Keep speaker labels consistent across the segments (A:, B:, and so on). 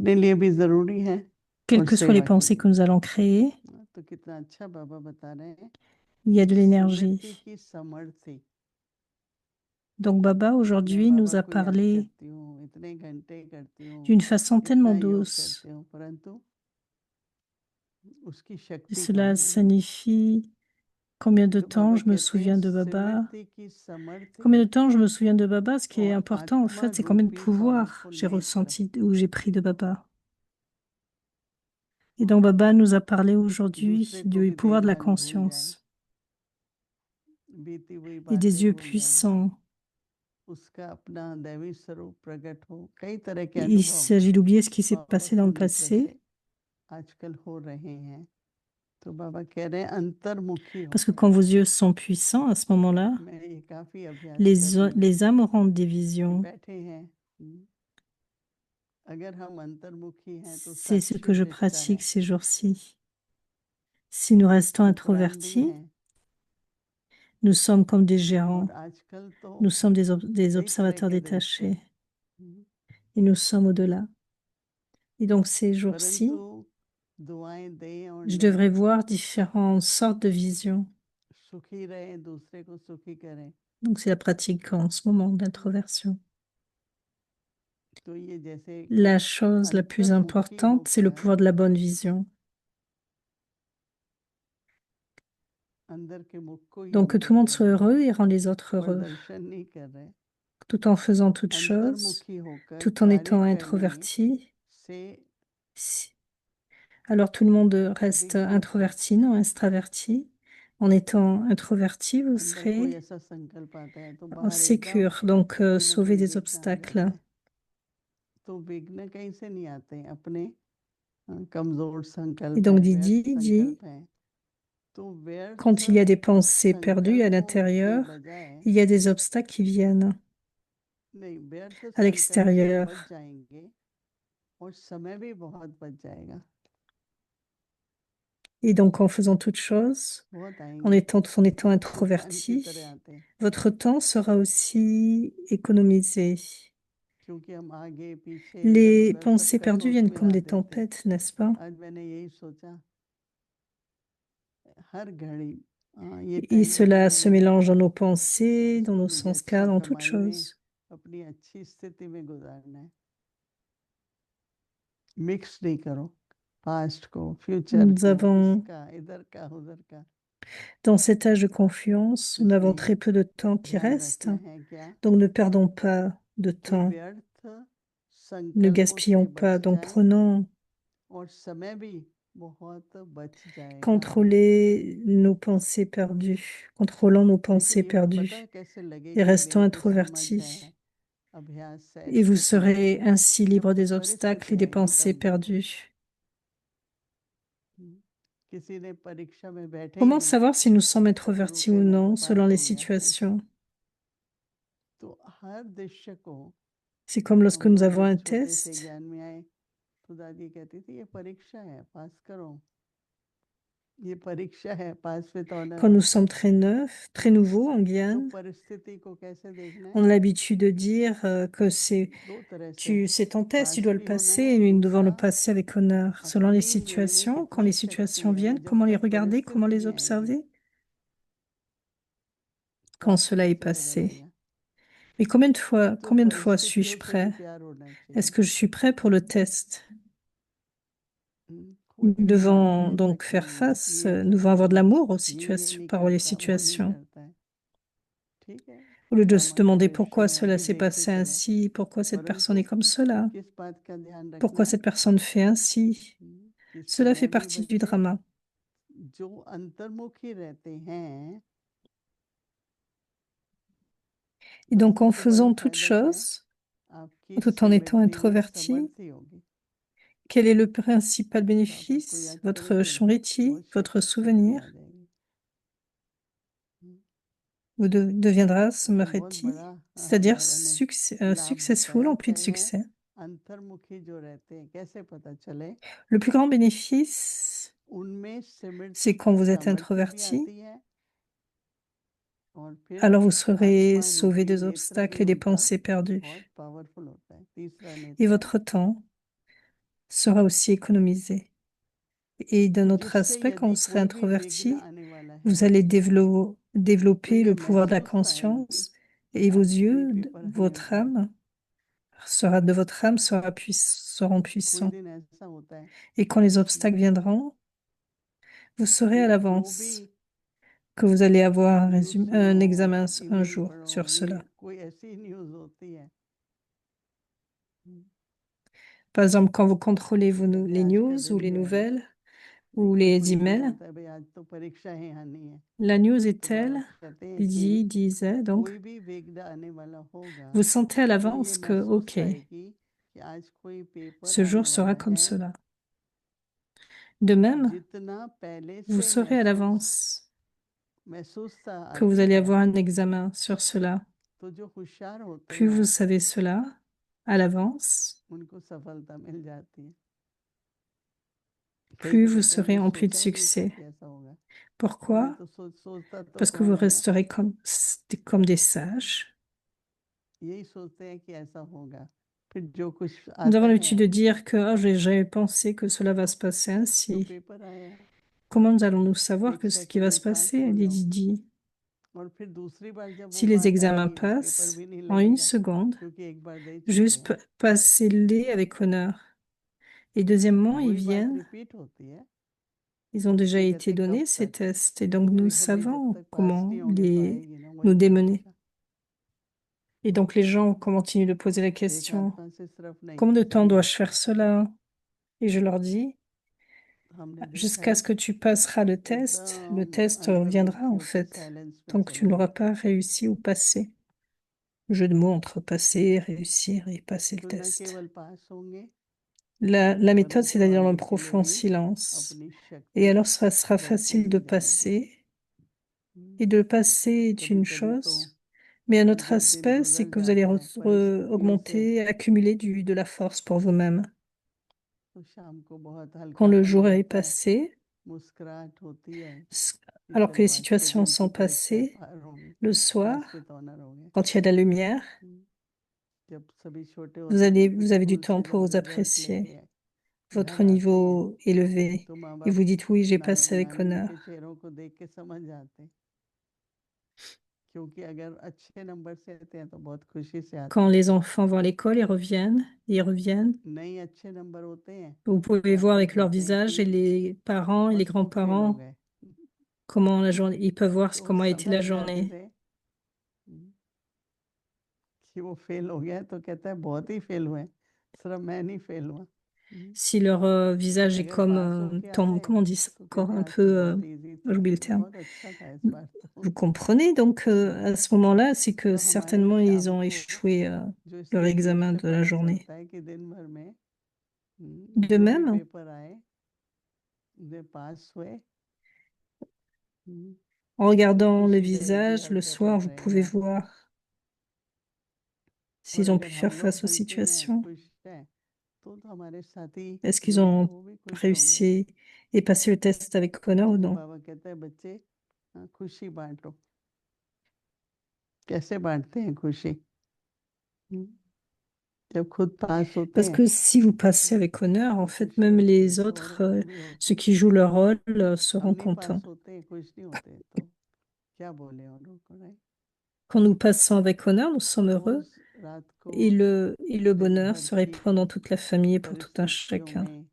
A: अपने लिए भी जरूरी है
B: Quelles
A: और
B: que soient les
A: सेवा के
B: pensées
A: लिए।
B: que nous allons créer,
A: तो कितना अच्छा बाबा बता रहे हैं
B: il y a
A: कि
B: de
A: स्मृति
B: l'énergie.
A: की समर्थी।
B: Donc Baba
A: मैं
B: aujourd'hui
A: बाबा
B: nous a
A: को याद
B: parlé
A: करती हूँ, इतने घंटे करती हूँ,
B: d'une façon
A: इतना
B: tellement
A: योग
B: douce.
A: करती हूँ, परंतु उसकी
B: Et
A: शक्ति
B: cela
A: कहाँ है?
B: signifie combien de
A: तो
B: temps
A: बाबा
B: je me
A: कहते हैं
B: souviens de Baba.
A: स्मृति की समर्थी
B: Combien de temps je me souviens de Baba? Ce qui est
A: और
B: important en
A: आत्मा
B: fait, c'est combien de
A: रूपी
B: pouvoir
A: पावरफुल
B: j'ai
A: नेत्र।
B: ressenti ou j'ai pris de Baba. Et donc Baba nous a parlé aujourd'hui
A: दूसरे को
B: du
A: भी
B: pouvoir de la
A: देखना भूल जाए,
B: conscience
A: बीती हुई
B: et des
A: बातें
B: yeux
A: भूल जाए,
B: puissants.
A: उसका अपना दैवी स्वरूप प्रकट हो। कई तरह के
B: Il
A: अनुभव
B: s'agit d'oublier ce qui s'est passé dans
A: powerful
B: le
A: नेत्र
B: passé,
A: से आजकल हो रहे हैं। तो बाबा कह रहे हैं अंतर्मुखी हो
B: parce que
A: गए।
B: quand vos yeux sont puissants, à ce moment-là,
A: मैं ये काफी अभ्यास कर रही हूँ
B: les âmes rendent des
A: कि
B: visions.
A: बैठे हैं, अगर हम अंतर्मुखी हैं तो
B: C'est ce
A: साक्षी
B: que je
A: दृष्टा
B: pratique
A: है,
B: ces jours-ci. Si nous restons
A: उपराम भी
B: introvertis,
A: हैं।
B: nous sommes comme des
A: और
B: gérants,
A: आजकल तो
B: nous sommes des
A: कई तरह
B: observateurs
A: के दृश्य,
B: détachés et nous sommes au-delà. Et donc ces
A: परंतु
B: jours-ci,
A: दुआएं दें और
B: je
A: लें,
B: devrais voir différentes sortes de visions.
A: सुखी रहें, दूसरे को सुखी करें।
B: Donc c'est la pratique en ce moment d'introversion.
A: तो ये जैसे
B: La chose la plus
A: अंतर्मुखी
B: importante, c'est le
A: होकर
B: pouvoir de la bonne vision.
A: अंदर के मुख को ही
B: Donc
A: हम
B: que tout le
A: देख
B: monde
A: रहे
B: soit
A: हैं,
B: heureux et rend les autres heureux,
A: प्रदर्शन नहीं कर रहे।
B: tout en faisant toutes choses,
A: अंतर्मुखी होकर
B: tout en
A: कार्य
B: étant
A: करने
B: introverti.
A: से
B: Alors tout le monde reste
A: अधिक होता है।
B: introverti, non extraverti. En étant introverti, vous
A: अंदर कोई
B: serez
A: ऐसा संकल्प आता है तो
B: en
A: बाहर एकदम
B: sécure, donc
A: कोई ना
B: sauver
A: कोई
B: des
A: विघ्न आ जाता
B: obstacles.
A: है। तो विघ्न कहीं से नहीं आते हैं, अपने कमजोर
B: Et
A: संकल्प
B: donc
A: हैं, व्यर्थ
B: Didi dit,
A: संकल्प हैं। तो व्यर्थ
B: quand il y a des pensées perdues à
A: संकल्पों के
B: l'intérieur,
A: बजाय,
B: il y a des obstacles qui viennent
A: नहीं, व्यर्थ
B: à
A: संकल्प से
B: l'extérieur.
A: बच जाएंगे और समय भी बहुत बच जाएगा,
B: Et donc en faisant toutes choses,
A: बहुत
B: en
A: आएंगे,
B: étant
A: तूफान की तरह
B: introverti,
A: आते हैं,
B: votre temps sera aussi économisé.
A: क्योंकि हम आगे पीछे इधर
B: Les
A: उधर सब
B: pensées
A: कई
B: perdues viennent comme
A: उसमें आ
B: des
A: जाते हैं।
B: tempêtes, n'est-ce pas?
A: आज मैंने यही सोचा, हर घड़ी ये
B: Et
A: टेंशन
B: cela
A: में
B: se mélange dans
A: गुजारना
B: nos
A: है,
B: pensées, dans
A: इसको
B: nos
A: मुझे
B: sanskars,
A: अच्छा
B: dans toutes
A: समाई में
B: choses.
A: अपनी अच्छी स्थिति में गुजारना है। मिक्स नहीं करो पास्ट को, फ्यूचर
B: Nous
A: को,
B: avons,
A: इसका इधर का उधर का।
B: dans cet âge de confiance, nous avons
A: इसलिए
B: très peu de temps qui
A: ध्यान
B: reste,
A: रखना है क्या
B: donc ne perdons pas de
A: कि
B: temps,
A: व्यर्थ
B: ne
A: संकल्पों से
B: gaspillons
A: बच
B: pas, donc
A: जाए
B: prenons,
A: और समय भी बहुत बच जाएगा।
B: contrôlez nos pensées perdues, contrôlons nos
A: देखिए
B: pensées
A: ये पता
B: perdues
A: कैसे
B: et
A: लगेगा,
B: restons
A: मेरे को समझ
B: introvertis.
A: है, अभ्यास से
B: Et vous
A: स्थिति,
B: serez ainsi
A: जब
B: libre des obstacles
A: परिस्थिति
B: et des
A: आएगी
B: pensées
A: तब देखो।
B: perdues.
A: किसी ने परीक्षा में बैठे ही
B: Comment
A: नहीं,
B: savoir si nous sommes
A: गुरु
B: introvertis
A: कहे
B: ou
A: मैं तो
B: non selon
A: पास
B: les
A: हो गया।
B: situations?
A: तो हर दृश्य को,
B: C'est comme lorsque
A: हम
B: nous
A: लोग
B: avons
A: जब
B: un
A: छोटे से
B: test.
A: ज्ञान में आए तो दादी कहती थी ये परीक्षा है, पास करो, ये परीक्षा है, पास विद ऑनर
B: Quand nous
A: होता
B: sommes
A: है।
B: très neufs, très nouveaux en
A: तो
B: Guyane,
A: परिस्थिति को कैसे देखना
B: on
A: है?
B: a l'habitude de dire que
A: दो तरह से,
B: c'est ton test, tu
A: पास
B: dois le
A: भी होना
B: passer
A: है,
B: et nous devons le
A: दूसरा
B: passer avec honneur. Selon les
A: अपनी मेरे में
B: situations, quand
A: कितनी
B: les
A: शक्ति
B: situations
A: है,
B: viennent,
A: जब
B: comment les
A: तक
B: regarder, comment
A: परिस्थिति
B: les
A: नहीं आएगी
B: observer quand
A: पास
B: cela est
A: कैसे
B: passé.
A: रहेगा।
B: Mais
A: तो
B: combien de fois
A: परिस्थितियों
B: suis-je
A: से भी
B: prêt?
A: प्यार होना चाहिए।
B: Est-ce que je suis prêt pour le test?
A: कोई
B: Nous
A: भी कारण
B: devons
A: ऐसा
B: donc faire
A: कि
B: face,
A: ये
B: nous devons avoir de
A: नहीं,
B: l'amour aux
A: ये
B: situations,
A: नहीं
B: par les
A: करता, वो नहीं
B: situations.
A: करता है, ठीक है,
B: Au lieu de se
A: drama का
B: demander
A: दृश्य
B: pourquoi
A: है,
B: cela
A: अभी
B: s'est
A: देखते
B: passé
A: चलो।
B: ainsi, pourquoi cette personne est
A: परंतु
B: comme cela,
A: किस बात का ध्यान रखना
B: pourquoi
A: है
B: cette personne fait ainsi.
A: कि
B: Cela fait
A: समय भी
B: partie du
A: बचे।
B: drama.
A: जो अंतर्मुखी रहते हैं
B: Et
A: तो
B: donc en
A: सबसे बड़ा
B: faisant toutes
A: फायदा क्या है,
B: choses,
A: आपकी
B: tout en étant
A: स्मृति में
B: introverti,
A: समर्थी होगी।
B: quel est le principal
A: बाबा को
B: bénéfice?
A: याद
B: Votre
A: करेंगे,
B: smriti,
A: बहुत
B: votre
A: शक्ति आ
B: souvenir,
A: जाएगी।
B: vous deviendra
A: तो बहुत
B: smriti,
A: बड़ा
B: c'est-à-dire
A: बाबा ने लाभ
B: successful,
A: बताया,
B: empli
A: कह
B: de
A: रहे हैं
B: succès.
A: अंतर्मुखी जो रहते हैं कैसे पता चले,
B: Le plus grand bénéfice,
A: उनमें
B: c'est
A: स्मृति
B: quand
A: की
B: vous êtes
A: सामर्थ्य भी
B: introverti,
A: आती है और फिर
B: alors vous serez
A: आत्मा
B: sauvé
A: रूपी
B: des
A: नेत्र भी
B: obstacles et des
A: उनका
B: pensées perdues.
A: बहुत पावरफुल होता है, तीसरा
B: Et
A: नेत्र।
B: votre temps, sera aussi économisé. Et d'un autre
A: जिससे
B: aspect, quand
A: यदि
B: vous serez
A: कोई भी विघ्न
B: introverti,
A: आने वाला
B: vous
A: है
B: allez
A: तो
B: développer
A: ये
B: le pouvoir de la
A: महसूस आएगी
B: conscience
A: कि
B: et vos
A: आज कोई
B: yeux,
A: पेपर आने
B: votre
A: वाला है।
B: âme, seront
A: कोई
B: puissants.
A: दिन ऐसा होता है
B: Et quand les obstacles
A: हम्म,
B: viendront, vous saurez
A: कि
B: à
A: जो भी
B: l'avance que vous allez avoir
A: news सुनो,
B: un examen un
A: email
B: jour
A: पढ़ो,
B: sur
A: ये
B: cela.
A: कोई ऐसी न्यूज़ होती है हम्म,
B: Par exemple, quand vous contrôlez
A: कि जैसे
B: les
A: आज का
B: news ou
A: दिन
B: les
A: जो है ना,
B: nouvelles
A: नहीं
B: ou
A: कोई
B: les
A: कुछ भी
B: emails,
A: बोलता है भाई आज तो परीक्षा ही आनी है,
B: la news est
A: तो बाबा
B: telle,
A: कहते हैं कि
B: disait donc,
A: कोई भी विघ्न आने वाला होगा
B: vous sentez à
A: तो ये
B: l'avance que,
A: महसूस
B: ok,
A: आएगी कि आज कोई पेपर
B: ce jour
A: आने
B: sera
A: वाला
B: comme
A: है।
B: cela. De même,
A: जितना पहले
B: vous
A: से
B: saurez à l'avance
A: महसूसता
B: que vous
A: आती
B: allez
A: है
B: avoir un examen sur cela.
A: तो जो होशियार होते
B: Plus vous
A: हैं
B: savez cela à l'avance,
A: उनको सफलता मिल जाती है। कई
B: plus
A: तो
B: vous
A: कहते हैं
B: serez
A: हमने
B: empli de
A: सोचा ही नहीं था
B: succès.
A: कि ऐसा होगा। हमने
B: Pourquoi?
A: तो सोचता तो
B: Parce que vous
A: कौन है,
B: resterez comme des sages.
A: यही सोचते हैं कि ऐसा होगा, फिर जो कुछ
B: Nous avons
A: आता है
B: l'habitude de dire que ah, j'ai jamais pensé que cela va se passer
A: जो
B: ainsi.
A: पेपर आया
B: Comment allons-nous savoir
A: एक
B: que ce qui va
A: second
B: se
A: में पास
B: passer?
A: हो
B: Dit
A: जाओ
B: Didi.
A: और फिर दूसरी बार जब वो
B: Si les
A: बात
B: examens
A: आएगी पेपर
B: passent
A: भी नहीं
B: en une
A: लगेगा
B: seconde,
A: क्योंकि एक बार दे चुके
B: juste
A: हैं।
B: passez-les avec honneur. Et deuxièmement, ils
A: वही बात
B: viennent,
A: रिपीट होती है,
B: ils ont déjà
A: फिर
B: été
A: कहते कब
B: donnés, ces
A: तक,
B: tests, et donc nous
A: मैंने कहा भाई जब
B: savons
A: तक पास
B: comment
A: नहीं होंगे तो आएगी ना,
B: nous
A: वही
B: démener.
A: परीक्षा।
B: Et donc les gens continuent de poser la
A: एक
B: question,
A: आत्मा से सिर्फ नहीं
B: combien de temps
A: सभी
B: dois-je
A: आत्मा
B: faire
A: से।
B: cela? Et je leur dis,
A: हमने देखा
B: jusqu'à
A: है
B: ce que tu passeras le
A: एकदम
B: test viendra
A: अंतर्मुखी
B: en
A: होके
B: fait,
A: साइलेंस में
B: tant que tu
A: चले
B: n'auras
A: जाते
B: pas
A: हैं।
B: réussi ou passé. Jeu de mots entre passer, réussir et passer le
A: तो न
B: test.
A: केवल पास होंगे
B: La méthode, c'est
A: परंतु
B: d'aller dans le
A: आगे के लिए
B: profond
A: भी
B: silence.
A: अपनी
B: Et
A: शक्ति
B: alors, ça sera
A: बढ़ती
B: facile de
A: ही जाएगी।
B: passer. Et de passer est
A: कभी
B: une
A: कभी तो
B: chose, mais un autre
A: जब दिन
B: aspect, c'est
A: गुजर
B: que vous allez
A: जाता है परिस्थितियों से
B: augmenter, accumuler de la force pour vous-même.
A: तो शाम को बहुत
B: Quand le
A: हल्कापन
B: jour est
A: रहता है,
B: passé,
A: मुस्कुराहट होती है कि
B: alors que les
A: चलो आज के
B: situations
A: दिन की
B: sont
A: परीक्षा
B: passées,
A: पार होंगी,
B: le
A: पास
B: soir,
A: विद ऑनर होंगे।
B: quand il y a de la lumière,
A: जब सभी छोटे होते हैं ना तो
B: vous avez du
A: school
B: temps
A: से
B: pour
A: जब
B: vous
A: रिजल्ट
B: apprécier
A: लेके
B: votre
A: घर आते हैं
B: niveau élevé.
A: तो माँ
B: Et
A: बाप
B: vous dites, oui, j'ai
A: नाना
B: passé avec
A: नानी
B: honneur.
A: के चेहरों को देख के समझ जाते हैं, क्योंकि अगर अच्छे नंबर से आते हैं तो बहुत खुशी से आते
B: Quand
A: हैं,
B: les enfants vont à l'école, ils reviennent.
A: नहीं अच्छे नंबर होते हैं
B: Vous
A: तो
B: pouvez voir
A: आपको
B: avec leur
A: बोलते हैं
B: visage et
A: कि
B: les parents et les
A: बस तुम फेल हो
B: grands-parents,
A: गए।
B: comment la journée, ils peuvent voir
A: तो वो
B: comment a été
A: समझ
B: la
A: जाते
B: journée.
A: थे कि वो फेल हो गया, तो कहता है बहुत ही फेल हुए, सिर्फ मैं नहीं फेल हुआ।
B: Si leur visage est
A: अगर
B: comme,
A: पास होके आए
B: comment on dit ça
A: तो
B: encore,
A: कहते हैं
B: un
A: आज तो
B: peu,
A: बहुत इजी था,
B: j'oublie le terme.
A: बहुत अच्छा था इस बार तो।
B: Vous comprenez donc à ce moment-là, c'est que
A: तो हमारे
B: certainement ils
A: शाम
B: ont
A: को
B: échoué
A: जो
B: leur
A: स्थितियों
B: examen
A: से
B: de la
A: पता
B: journée.
A: चलता है कि दिन भर में
B: De
A: जो भी
B: même,
A: पेपर आए वे पास हुए, हम्म,
B: en
A: तो
B: regardant le
A: खुशी रहेगी
B: visage,
A: हर
B: le
A: paper
B: soir, vous pouvez
A: रहेगा।
B: voir
A: और
B: s'ils ont pu
A: अगर
B: faire
A: हम लोग
B: face aux
A: हंसी हैं
B: situations.
A: खुश हैं तो हमारे साथी
B: Est-ce qu'ils
A: जो हैं
B: ont
A: वो भी खुश होंगे,
B: réussi et passé le test avec honneur ou
A: इसलिए
B: non?
A: बाबा कहते हैं बच्चे खुशी बांटो। कैसे बांटते हैं खुशी, हम्म, जब खुद पास होते
B: Parce
A: हैं
B: que si vous passez avec honneur, en
A: तो
B: fait,
A: खुशी
B: même
A: होती है,
B: les
A: तो
B: autres,
A: औरों को भी
B: ceux
A: होती है।
B: qui jouent leur rôle,
A: हम
B: seront
A: नहीं
B: contents.
A: पास होते हैं, खुश नहीं होते, तो क्या बोले औरों को, नहीं।
B: Quand nous passons avec honneur, nous sommes
A: तो
B: heureux
A: रोज रात को
B: et le
A: दिन
B: bonheur
A: भर
B: se
A: की
B: répand dans toute la famille et pour tout un
A: परिस्थितियों
B: chacun.
A: में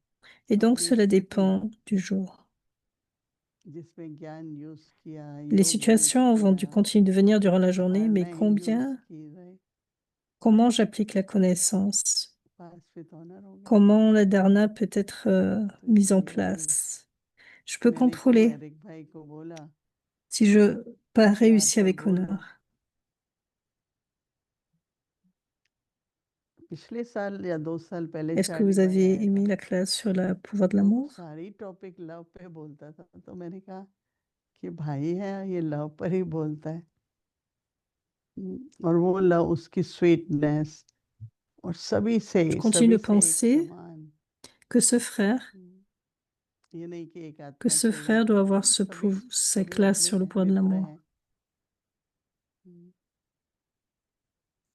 B: Et donc,
A: अपनी
B: cela
A: स्थिति
B: dépend du jour.
A: जिसमें ज्ञान यूज किया,
B: Les
A: योग यूज
B: situations vont
A: किया,
B: continuer de venir durant la journée, mais
A: धारणाएं यूज की रहे,
B: comment j'applique la connaissance?
A: Pass with honour हो गए।
B: Comment la dharna peut être
A: तो
B: mise en
A: इसलिए अभी
B: place? Je peux
A: मैंने क्यों
B: contrôler
A: एरिक भाई को बोला
B: si je pas
A: कि याद
B: réussi
A: पर
B: avec
A: बोल लो।
B: honneur.
A: पिछले साल या 2 साल पहले
B: Est-ce que
A: चार्ली
B: vous
A: भाई
B: avez
A: आया
B: aimé
A: था,
B: la classe sur le pouvoir de
A: तो वो
B: l'amour?
A: सारी टॉपिक लव पे बोलता था, तो मैंने कहा कि भाई है ये लव पर ही बोलता है, और वो लव उसकी स्वीटनेस और सभी से
B: Je continue de
A: एक
B: penser
A: समान,
B: que ce frère,
A: ये नहीं कि एक
B: que
A: आत्मा
B: ce
A: से है,
B: frère doit avoir
A: सभी
B: sa
A: सभी
B: classe
A: अपने
B: sur le
A: हैं,
B: pouvoir de
A: मित्र
B: l'amour.
A: हैं।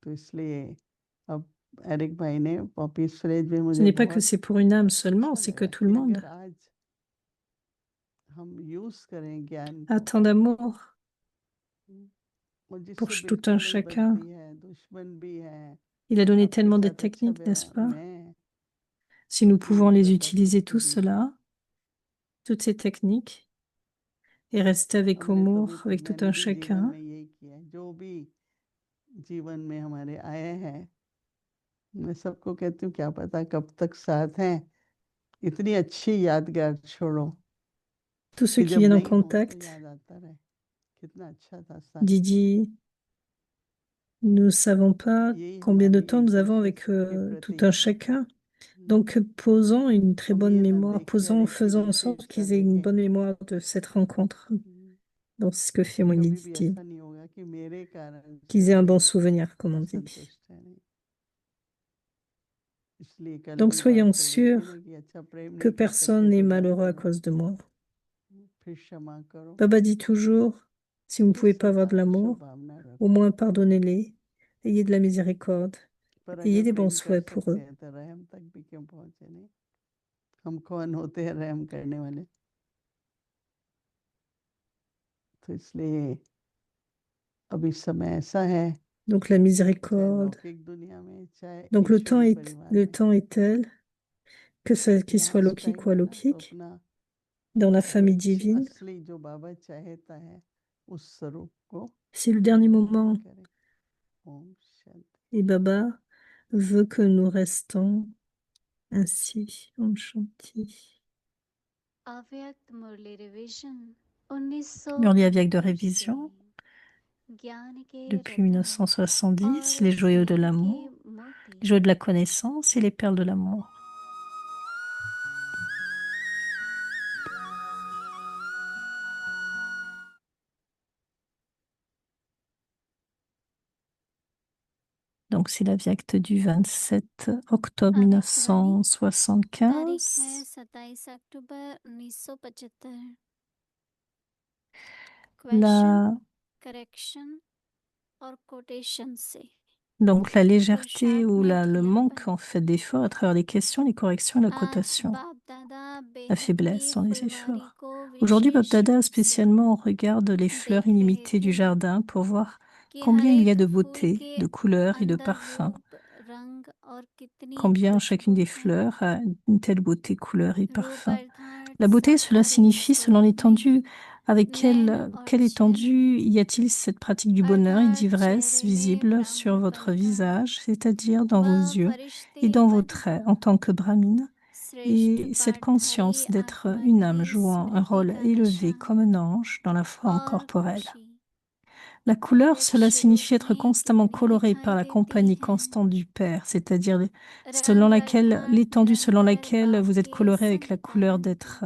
A: तो इसलिए अब एरिक भाई ने पॉपीज फ्रेज में
B: Ce
A: मुझे
B: n'est pas que
A: बहुत
B: c'est pour une âme seulement,
A: अच्छा
B: c'est que
A: लगा
B: tout
A: कि
B: le monde
A: अगर आज हम यूज करें ज्ञान
B: a
A: को,
B: tant d'amour
A: और
B: pour
A: जिससे
B: tout un
A: बिल्कुल नहीं
B: chacun.
A: बनती है, दुश्मन भी है,
B: Il a donné
A: आपके
B: tellement de
A: साथ अच्छा
B: techniques, n'est-ce
A: व्यवहार,
B: pas?
A: मैं
B: Si nous
A: उनकी
B: pouvons les
A: मित्रता
B: utiliser
A: सबको
B: tous
A: दी है।
B: cela, toutes ces techniques, et rester avec
A: हमने तो अभी
B: amour,
A: तक,
B: avec tout
A: मैंने
B: un
A: भी जीवन
B: chacun,
A: में यही किया है, जो भी जीवन में हमारे आए हैं, मैं सबको कहती हूँ क्या पता कब तक साथ हैं, इतनी अच्छी यादगार छोड़ो
B: tous ceux
A: कि
B: qui
A: जब
B: viennent en
A: नहीं हो तो
B: contact,
A: याद आता रहे कितना अच्छा था साथ।
B: Didi, nous ne savons pas
A: यही
B: combien de
A: हमारी
B: temps
A: एक
B: nous avons
A: दूसरे
B: avec
A: के
B: tout
A: प्रति,
B: un chacun. Donc, posons une très
A: हम
B: bonne
A: ये ना
B: mémoire,
A: देखें और एक की
B: faisons en sorte
A: विशेषता
B: qu'ils aient une
A: देखें।
B: bonne mémoire de cette rencontre. Donc, c'est ce que fait mon
A: कभी भी
B: Didi,
A: ऐसा नहीं होगा कि मेरे कारण से
B: qu'ils aient un
A: ये
B: bon souvenir, comme on dit.
A: असंतुष्ट है, नहीं। इसलिए कल
B: Donc,
A: भी बात
B: soyons
A: कर रहे थे
B: sûrs
A: ना कि अच्छा प्रेम
B: que
A: नहीं कर
B: personne
A: सकते
B: n'est
A: तो रहने
B: malheureux à
A: दो,
B: cause de moi.
A: फिर क्षमा करो,
B: Baba dit toujours, si vous ne
A: फिर
B: pouvez pas avoir
A: सदा
B: de l'amour,
A: सद्भावना
B: au
A: रखो।
B: moins pardonnez-les, ayez de la miséricorde,
A: पर
B: ayez
A: अगर
B: des bons
A: प्रेम कर
B: souhaits pour
A: सकते
B: eux.
A: हैं तो रहम तक भी क्यों पहुंचे, नहीं। हम कौन होते हैं रहम करने वाले। तो इसलिए अभी समय ऐसा है,
B: Donc la
A: चाहे
B: miséricorde.
A: लौकिक दुनिया में, चाहे
B: Donc
A: ईश्वरी परिवार
B: le
A: में,
B: temps est tel qu'il
A: यहाँ
B: soit
A: इस
B: lokique
A: टाइम
B: ou
A: में ना तो
B: alaukique,
A: अपना
B: dans la
A: जो
B: famille divine.
A: असली जो बाबा चाहता है उस स्वरूप को
B: C'est le dernier
A: धारण
B: moment
A: करें। ओम Shanti.
B: et Baba veut que nous restons ainsi. Om Shanti.
C: अव्यक्त मुरली रिवीजन
B: Murli Aviak de
C: 1978 से
B: révision
C: ज्ञान के
B: depuis
C: रतन
B: 1970,
C: और
B: les joyaux de
C: प्रेम के
B: l'amour,
C: मोती।
B: les joyaux de la connaissance et les perles de l'amour. Donc c'est la Viacte du 27 octobre
C: अव्यक्त वाणी तारीख है
B: 1975.
C: 27 अक्टूबर 1975। क्वेश्चन,
B: La,
C: करेक्शन और कोटेशन से
B: donc la légèreté
C: पुरुषार्थ
B: ou
C: में
B: le manque
C: ढीलापन।
B: en fait d'effort à travers les questions, les corrections et la
C: आज
B: cotation.
C: बाप दादा
B: La
C: बेहद
B: faiblesse
C: की
B: dans les
C: फुलवारी
B: efforts.
C: को
B: Aujourd'hui, Bab
C: विशेष
B: Dada
C: रूप से
B: spécialement regarde les fleurs
C: देख रहे
B: illimitées du
C: थे
B: jardin pour voir
C: कि हर
B: combien il y a
C: एक
B: de
C: फूल
B: beauté,
C: के
B: de couleurs et de
C: अंदर
B: parfums,
C: रूप, रंग और कितनी
B: combien chacune
C: खुशबू
B: des
C: है।
B: fleurs a une telle beauté, couleur et
C: रूप
B: parfum.
C: अर्थात
B: La beauté, cela
C: साकारिक
B: signifie selon
C: स्वरूप में
B: l'étendue, avec
C: नैन और
B: quelle
C: चैन
B: étendue
C: है,
B: y a-t-il cette pratique du bonheur et
C: अर्थात
B: d'ivresse
C: चेहरे में
B: visible sur
C: ब्राह्मण
B: votre
C: पलटा
B: visage, c'est-à-dire dans vos
C: व
B: yeux et
C: फरिश्ते
B: dans vos
C: पद
B: traits
C: का
B: en tant que brahmine.
C: श्रेष्ठ
B: Et cette
C: पाठधारी
B: conscience d'être
C: आत्मा
B: une âme
C: की
B: jouant un
C: स्मृति
B: rôle
C: का
B: élevé
C: नशा
B: comme un ange dans la forme
C: और
B: corporelle.
C: खुशी
B: La couleur, cela
C: अध्यक्ष रूप
B: signifie être
C: में
B: constamment
C: कितनी
B: coloré par
C: दिखाई
B: la
C: देती
B: compagnie
C: है।
B: constante du Père, c'est-à-dire selon
C: रंग
B: laquelle,
C: अर्थात
B: l'étendue selon
C: निरंतर
B: laquelle
C: बाप
B: vous êtes
C: के
B: coloré avec
C: संग
B: la
C: का
B: couleur
C: रंग,
B: d'être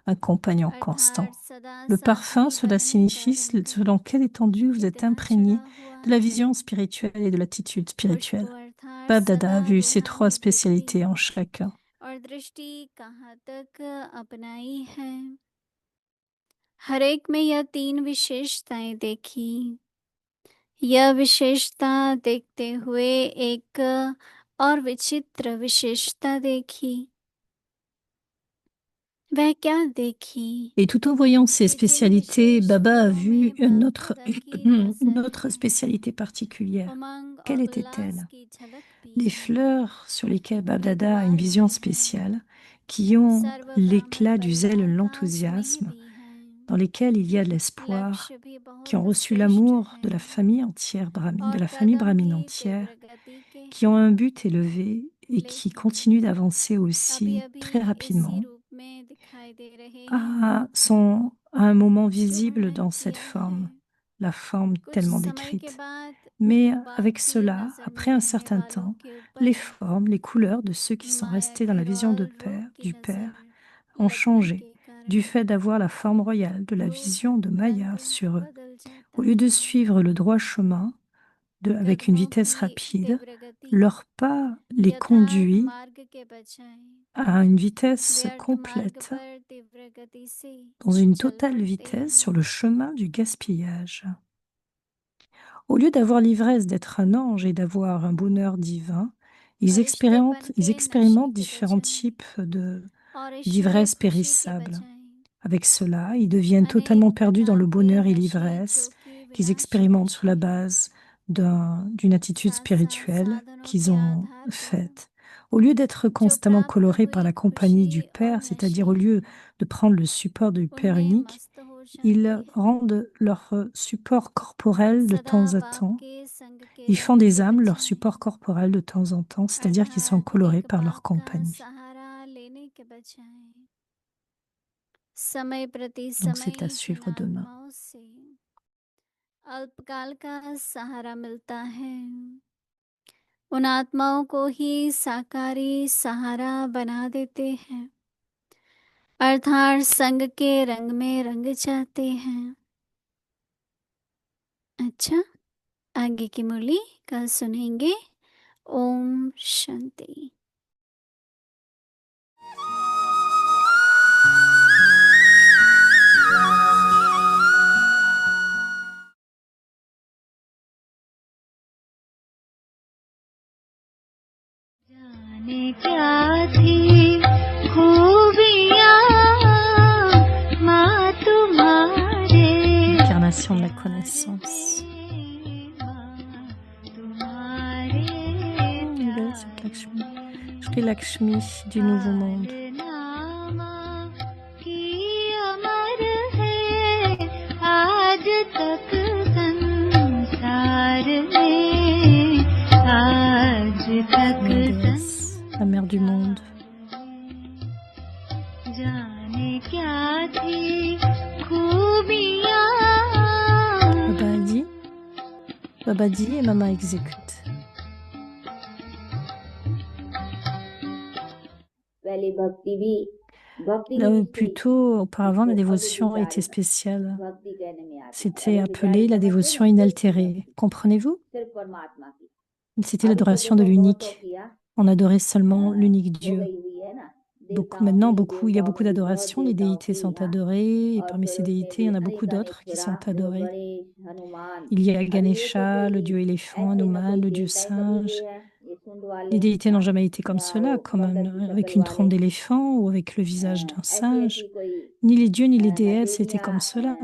B: un compagnon constant.
C: अर्थात सदा
B: Le
C: साथ
B: parfum,
C: में
B: cela
C: रहने का
B: signifie
C: रंग
B: selon quelle étendue vous êtes
C: कितना
B: imprégné
C: चढ़ा हुआ
B: de la
C: है।
B: vision spirituelle et de l'attitude
C: खुशबू
B: spirituelle.
C: अर्थात
B: Bab Dada a
C: सदा
B: vu ces trois
C: रूहानी दृष्टि
B: spécialités en chacun.
C: और दृष्टि कहाँ तक अपनाई है। हर एक में यह तीन विशेषताएं देखी। यह विशेषता देखते हुए एक और विचित्र विशेषता देखी। वह क्या देखी
B: Et tout en voyant ces
C: कि जिन
B: spécialités,
C: विशेष
B: Baba a
C: गुणों
B: vu
C: में बाप दादा की
B: une
C: रसद
B: autre
C: है,
B: spécialité particulière.
C: उमंग और
B: Quelle
C: उल्लास
B: était-elle?
C: की झलक भी
B: Les
C: है,
B: fleurs sur lesquelles Bab Dada a une
C: विद्वार
B: vision
C: भी है,
B: spéciale, qui ont
C: सर्व ब्राह्मण
B: l'éclat du zèle,
C: परिवार का स्नेह
B: l'enthousiasme,
C: भी है,
B: dans lesquelles il y a de l'espoir,
C: लक्ष्य भी
B: qui ont
C: बहुत
B: reçu
C: श्रेष्ठ
B: l'amour
C: है
B: de la famille entière brahmine, de
C: और
B: la famille
C: कदम
B: brahmine
C: भी
B: entière,
C: तीव्र गति के
B: qui ont
C: हैं।
B: un but élevé et qui
C: लेकिन
B: continuent d'avancer
C: अभी
B: aussi
C: अभी
B: très
C: इसी
B: rapidement,
C: रूप में दिखाई दे रहे हैं
B: sont à un moment
C: जो
B: visible
C: वर्णन
B: dans cette
C: किया है।
B: forme, la forme
C: कुछ
B: tellement
C: समय के
B: décrite.
C: बाद
B: Mais
C: बाप
B: avec
C: की
B: cela,
C: नजर
B: après
C: में
B: un
C: रहने
B: certain
C: वालों
B: temps,
C: के
B: les
C: ऊपर
B: formes, les couleurs de ceux qui sont
C: माया
B: restés dans la vision de
C: खिलौल रूप
B: Père,
C: की
B: du
C: नजर
B: Père ont
C: लगने
B: changé
C: के
B: du
C: कारण
B: fait d'avoir la forme royale de la
C: रूप
B: vision de Maya
C: रंग
B: sur eux.
C: बदल जाता
B: Au lieu de
C: है।
B: suivre le droit chemin avec une
C: कदमों
B: vitesse
C: की
B: rapide,
C: तीव्र गति
B: leur pas les
C: यथार्थ
B: conduit
C: मार्ग के बजाय
B: à une vitesse
C: व्यर्थ मार्ग
B: complète,
C: पर तीव्र गति से
B: dans une
C: चल
B: totale
C: पड़ते
B: vitesse sur
C: हैं।
B: le chemin du gaspillage. Au lieu d'avoir l'ivresse d'être un ange et d'avoir un bonheur divin, Ils
C: फरिश्तेपन
B: expérimentent,
C: के
B: ils
C: नशे
B: expérimentent
C: के
B: différents
C: बजाय
B: types
C: और ईश्वर
B: d'ivresse
C: खुशी के
B: périssable.
C: बजाय
B: Avec cela, ils deviennent
C: अनेक
B: totalement perdus dans
C: प्रकार
B: le
C: के
B: bonheur et
C: नशे
B: l'ivresse
C: जो कि
B: qu'ils
C: विनाशी
B: expérimentent sur la
C: हैं,
B: base d'une attitude
C: साथ साथ
B: spirituelle
C: साधनों
B: qu'ils
C: के
B: ont
C: आधार पर
B: faite. Au lieu d'être
C: जो
B: constamment
C: प्राप्त
B: colorés par
C: हुई
B: la compagnie du
C: खुशी और
B: Père,
C: नशे
B: c'est-à-dire au lieu de prendre le support du Père
C: उनमें
B: unique,
C: मस्त हो जाते
B: ils
C: हैं,
B: rendent leur support corporel de
C: सदा
B: temps à
C: बाप
B: temps.
C: के संग के
B: Ils font
C: रंग
B: des
C: के
B: âmes leur
C: बजाय
B: support corporel de temps en temps, c'est-à-dire qu'ils sont
C: अर्थात
B: colorés
C: एक
B: par leur
C: बाप का
B: compagnie.
C: सहारा लेने के बजाय समय प्रति
B: Donc c'est à
C: समय जिन
B: suivre demain.
C: आत्माओं से अल्पकाल का सहारा मिलता है, उन आत्माओं को ही साकारी सहारा बना देते हैं, अर्थात संग के रंग में रंग जाते हैं। अच्छा, आगे की मुरली कल सुनेंगे। ओम शांति।
D: जाने क्या थी खूबियाँ माँ तुम्हारे
B: Incarnation de la connaissance.
D: तुम्हारे
B: Belle cette Lakshmi. Shri Lakshmi du nouveau monde.
D: नामा की अमर है आज तक संसार में आज तक
B: Mère déesse, la mère du monde.
D: जाने क्या थी खूबियाँ
B: Baba a dit, Baba dit et Mama exécute.
E: पहले भक्ति भी भक्ति
B: Là
E: भी
B: où plutôt, auparavant, la dévotion était spéciale. C'était appelé la dévotion inaltérée. Comprenez-vous?
E: सिर्फ परमात्मा की
B: C'était l'adoration de l'unique. On adorait seulement l'unique Dieu.
E: गई हुई है ना
B: Maintenant, il y a beaucoup d'adoration. Les déités sont adorées. Et parmi ces déités, il y en a beaucoup d'autres qui sont adorées. Il y a Ganesha, le dieu éléphant, Hanuman, le dieu singe. Les déités n'ont jamais été comme cela, avec une trompe d'éléphant ou avec le visage d'un singe. Ni les dieux ni les déesses étaient comme cela.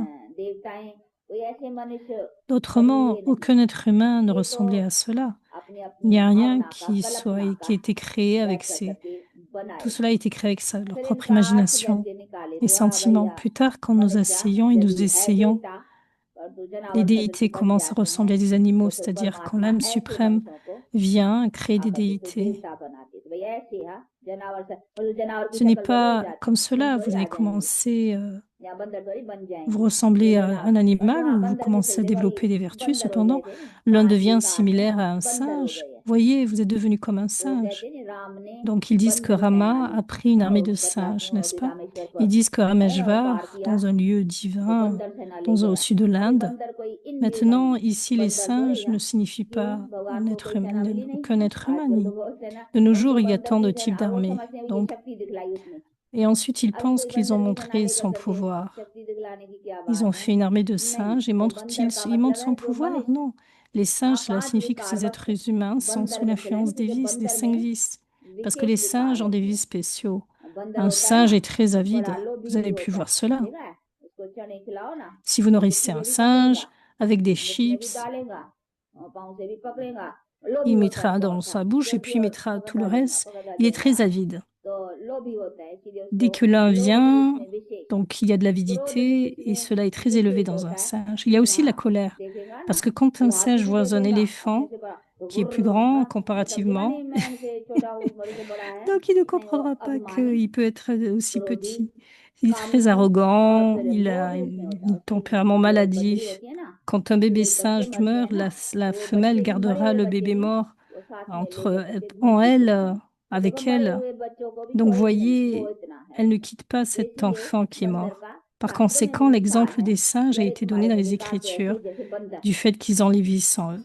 B: Autrement, aucun être humain ne ressemblait à cela. Il n'y a rien qui ait été créé avec tout cela a été créé avec leur propre imagination et sentiments. Plus tard, quand nous asseyons et nous essayons, les déités commencent à ressembler à des animaux, c'est-à-dire quand l'âme suprême vient créer des déités. Ce n'est pas comme cela, vous allez commencer, vous ressemblez à un animal ou vous commencez à développer des vertus, cependant l'un devient similaire à un singe. Voyez, vous êtes devenu comme un singe. Donc ils disent que Rama a pris une armée de singes, n'est-ce pas? Ils disent que Rameshvar, dans un lieu divin, au sud de l'Inde. Maintenant, ici, les singes ne signifient pas un être humain, aucun être humain. De nos jours, il y a tant de types d'armées. Et ensuite, ils pensent qu'ils ont montré son pouvoir. Ils ont fait une armée de singes et ils montrent son pouvoir? Non. Les singes, cela signifie que ces êtres humains sont sous l'influence des vices, des 5 vices. Parce que les singes ont des vices spéciaux. Un singe est très avide. Vous avez pu voir cela. Si vous nourrissez un singe avec des chips, il mettra dans sa bouche et puis il mettra tout le reste. Il est très avide. Dès que l'un vient, donc il y a de l'avidité et cela est très élevé dans un singe. Il y a aussi la colère. Parce que quand un singe voit un éléphant qui est plus grand comparativement, donc il ne comprendra pas qu'il peut être aussi petit. Il est très arrogant, il a un tempérament maladif. Quand un bébé singe meurt, la femelle gardera le bébé mort avec elle. Donc voyez, elle ne quitte pas cet enfant qui est mort. Par conséquent, l'exemple des singes a été donné dans les Écritures du fait qu'ils ont les vices en eux.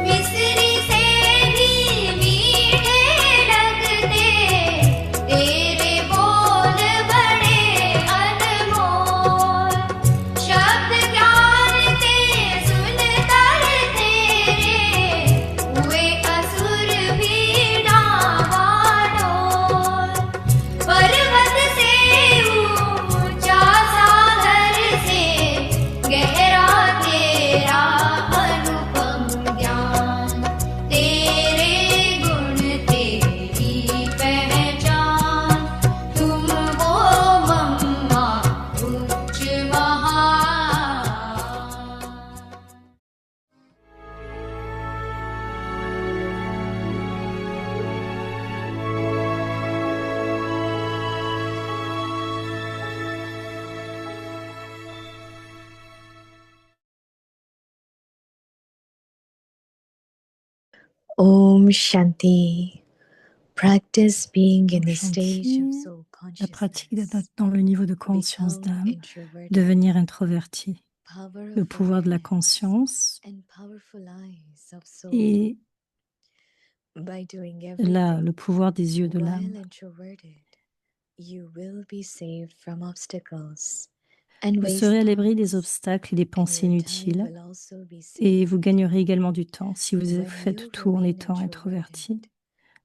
D: मिस्री से भी मीठे लगते तेरे बोल बड़े अनमोल
F: Om Shanti. Practice being in
B: Om
F: the stage of
B: Shanti,
F: soul
B: la pratique d'être
F: consciousness.
B: dans le niveau de conscience
F: Become
B: d'âme,
F: introverted.
B: devenir introverti.
F: Power
B: Le
F: of
B: pouvoir de la
F: awareness
B: conscience
F: and powerful eyes of soul.
B: et
F: By doing
B: là,
F: everything
B: le pouvoir des yeux de
F: while
B: l'âme.
F: introverted, you will be saved from obstacles and
B: Vous
F: waste
B: serez à l'abri des
F: thoughts,
B: obstacles et des
F: and
B: pensées
F: your time
B: inutiles
F: will also be
B: et
F: saved.
B: vous gagnerez également du temps si vous
F: When
B: faites
F: you
B: tout en
F: remain
B: étant
F: introverted,
B: introverti.
F: you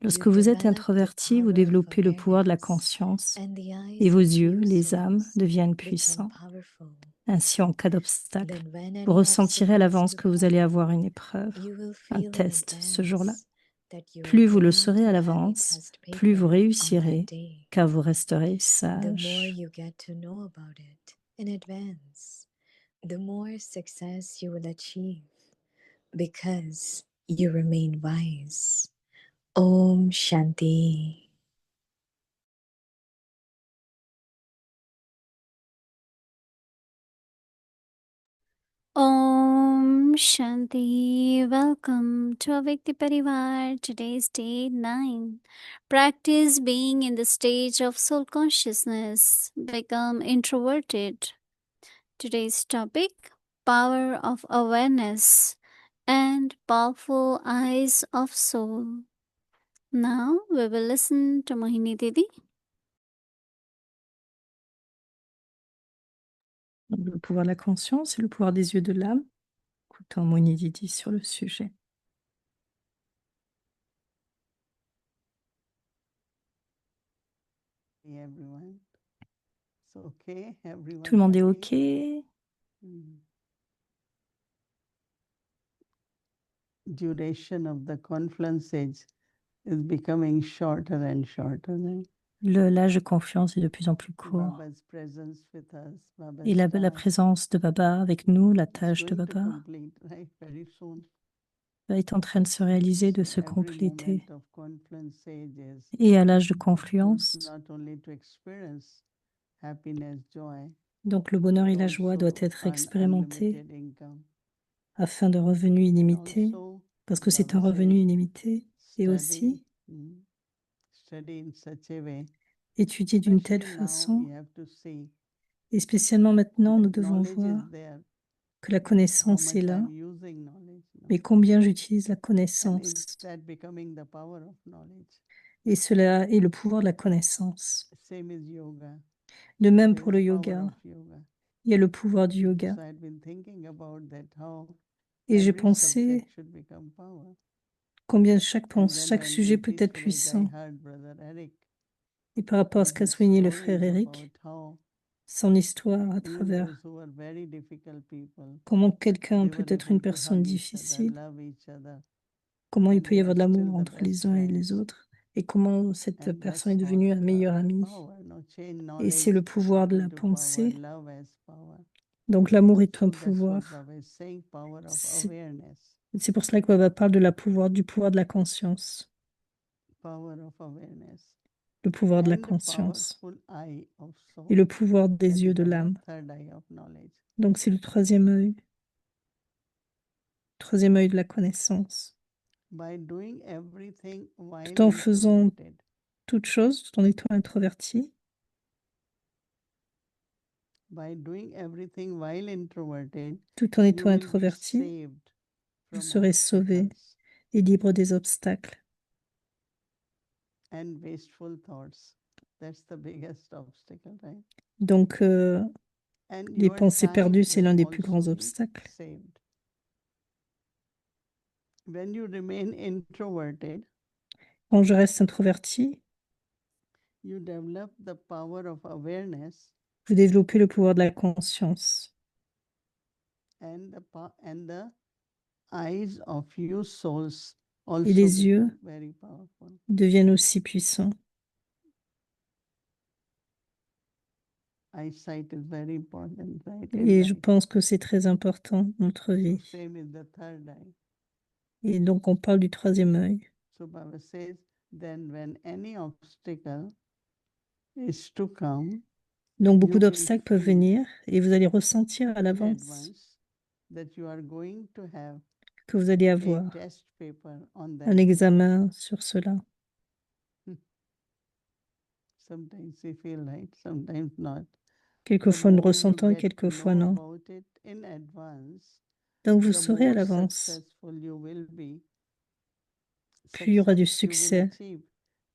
B: Lorsque vous êtes
F: develop the
B: introverti, vous
F: power of
B: développez le pouvoir de la
F: awareness,
B: conscience
F: and the
B: et
F: eyes
B: vos
F: of
B: yeux,
F: few
B: les âmes,
F: souls
B: deviennent
F: become
B: puissants.
F: powerful.
B: Ainsi, en cas d'obstacle,
F: Then when
B: vous
F: any
B: ressentirez à
F: obstacles
B: l'avance
F: to
B: que vous allez
F: come,
B: avoir une épreuve,
F: you will
B: un
F: feel in
B: test ce jour-là.
F: advance that you are
B: Plus vous le
F: going
B: saurez à
F: to have a
B: l'avance,
F: test
B: plus vous
F: paper on that
B: réussirez,
F: day.
B: car vous resterez
F: The more
B: sage.
F: you get to know about it in advance, the more success you will achieve because you remain wise. Om Shanti.
C: Om Shanti. Welcome to Avyakti Parivar. Today's day 9. Practice being in the stage of soul consciousness. Become introverted. Today's topic, power of awareness and powerful eyes of soul. Now we will listen to Mohini Didi.
B: Donc, le pouvoir de la conscience et le pouvoir des yeux de l'âme. Écoutons Mohini Didi sur le sujet.
A: Everyone. It's okay. Everyone
B: Tout le monde est
A: happy?
B: OK?
A: Duration of the confluence is becoming shorter and shorter. Right?
B: L'âge de confiance est de plus en plus court.
A: Baba's presence with us, Baba's
B: Et la
A: task
B: présence de Baba avec nous, la
A: is
B: tâche de
A: going to
B: Baba,
A: complete, right, very soon.
B: est en train de se réaliser, de
A: So
B: se
A: every
B: compléter.
A: moment of confluence stages
B: Et à l'âge de
A: is
B: confluence,
A: not only to experience happiness, joy,
B: donc le bonheur et
A: but
B: la joie
A: also
B: doivent être
A: earn
B: expérimentés
A: unlimited income.
B: afin de revenus
A: And
B: illimités,
A: also,
B: parce que c'est un
A: Baba
B: revenu
A: says,
B: illimité. Et
A: study,
B: aussi,
A: study in such a way.
B: étudier d'une telle
A: Especially now,
B: façon,
A: you have to see
B: et spécialement maintenant, nous
A: that
B: devons
A: knowledge is
B: voir
A: there,
B: que la
A: how
B: connaissance est
A: much
B: là,
A: I'm using knowledge now.
B: mais combien j'utilise la
A: And
B: connaissance.
A: is that becoming the power of knowledge?
B: Et cela est le pouvoir de la connaissance.
A: Same is yoga.
B: De même
A: There
B: pour
A: is
B: le
A: power
B: yoga,
A: of yoga.
B: il y a le pouvoir du yoga.
A: So I've been thinking about that, how
B: Et j'ai
A: every
B: pensé
A: subject should become power.
B: combien
A: And then
B: chaque
A: when
B: sujet
A: in
B: peut être
A: Peaceful Age, I
B: puissant.
A: heard Brother Eric
B: Et par rapport à ce
A: with
B: qu'a
A: his
B: souligné le frère
A: stories
B: Eric,
A: about how
B: son histoire à
A: even
B: travers
A: those who were very difficult people,
B: comment quelqu'un
A: they
B: peut
A: were
B: être une
A: able to
B: personne
A: hug each other,
B: difficile,
A: love each other,
B: comment il
A: and
B: peut y
A: they
B: avoir
A: are
B: de
A: still
B: l'amour
A: the
B: entre
A: best
B: les uns et les
A: friends.
B: autres, et comment cette
A: And
B: personne est
A: that's
B: devenue un
A: what
B: meilleur ami.
A: power, no, change
B: Et c'est
A: knowledge
B: le pouvoir de la
A: into power,
B: pensée.
A: love as power.
B: Donc l'amour est un
A: So that's what
B: pouvoir.
A: Baba is saying, power of
B: C'est
A: awareness.
B: c'est pour cela que Baba parle de du pouvoir de la conscience,
A: Power of awareness.
B: le pouvoir de la
A: And
B: conscience
A: powerful eye of
B: et le
A: soul.
B: pouvoir
A: That
B: des yeux
A: is
B: de
A: our
B: l'âme.
A: third eye of knowledge.
B: Donc c'est le troisième œil de la connaissance.
A: By doing everything while
B: Tout en faisant
A: introverted,
B: toute chose, tout en étant introverti,
A: by doing everything while introverted,
B: tout en
A: you
B: étant
A: will be
B: introverti,
A: saved
B: vous
A: from
B: serez sauvé
A: obstacles
B: et libre des obstacles
A: and wasteful thoughts. That's the biggest obstacle, right?
B: Donc,
A: And
B: les
A: your
B: pensées
A: time
B: perdues, c'est
A: will
B: l'un des plus
A: also
B: grands
A: be
B: obstacles.
A: saved. When you remain introverted,
B: Quand je reste introverti,
A: you develop the power of awareness
B: vous développez le pouvoir de la conscience.
A: and the eyes of your souls
B: Et
A: also
B: les yeux
A: become very powerful.
B: deviennent aussi puissants.
A: Eyesight is very important, right? in
B: Et je
A: life.
B: pense que c'est très important dans notre
A: So
B: vie.
A: same is the third eye.
B: Et donc, on parle du troisième œil.
A: So Baba says, then when any obstacle is to come,
B: Donc, beaucoup
A: you will
B: d'obstacles peuvent
A: feel
B: venir et vous allez ressentir à
A: in
B: l'avance
A: advance that you are going to have
B: que vous allez
A: a
B: avoir
A: test paper on
B: un
A: that.
B: examen sur cela.
A: Sometimes we feel right, sometimes not. The
B: Quelquefois nous
A: more you
B: ressentons et
A: get to
B: quelquefois
A: know
B: non.
A: about it in advance,
B: Donc vous
A: the
B: saurez à
A: more
B: l'avance,
A: successful you will be,
B: plus il y aura du
A: success you will
B: succès,
A: achieve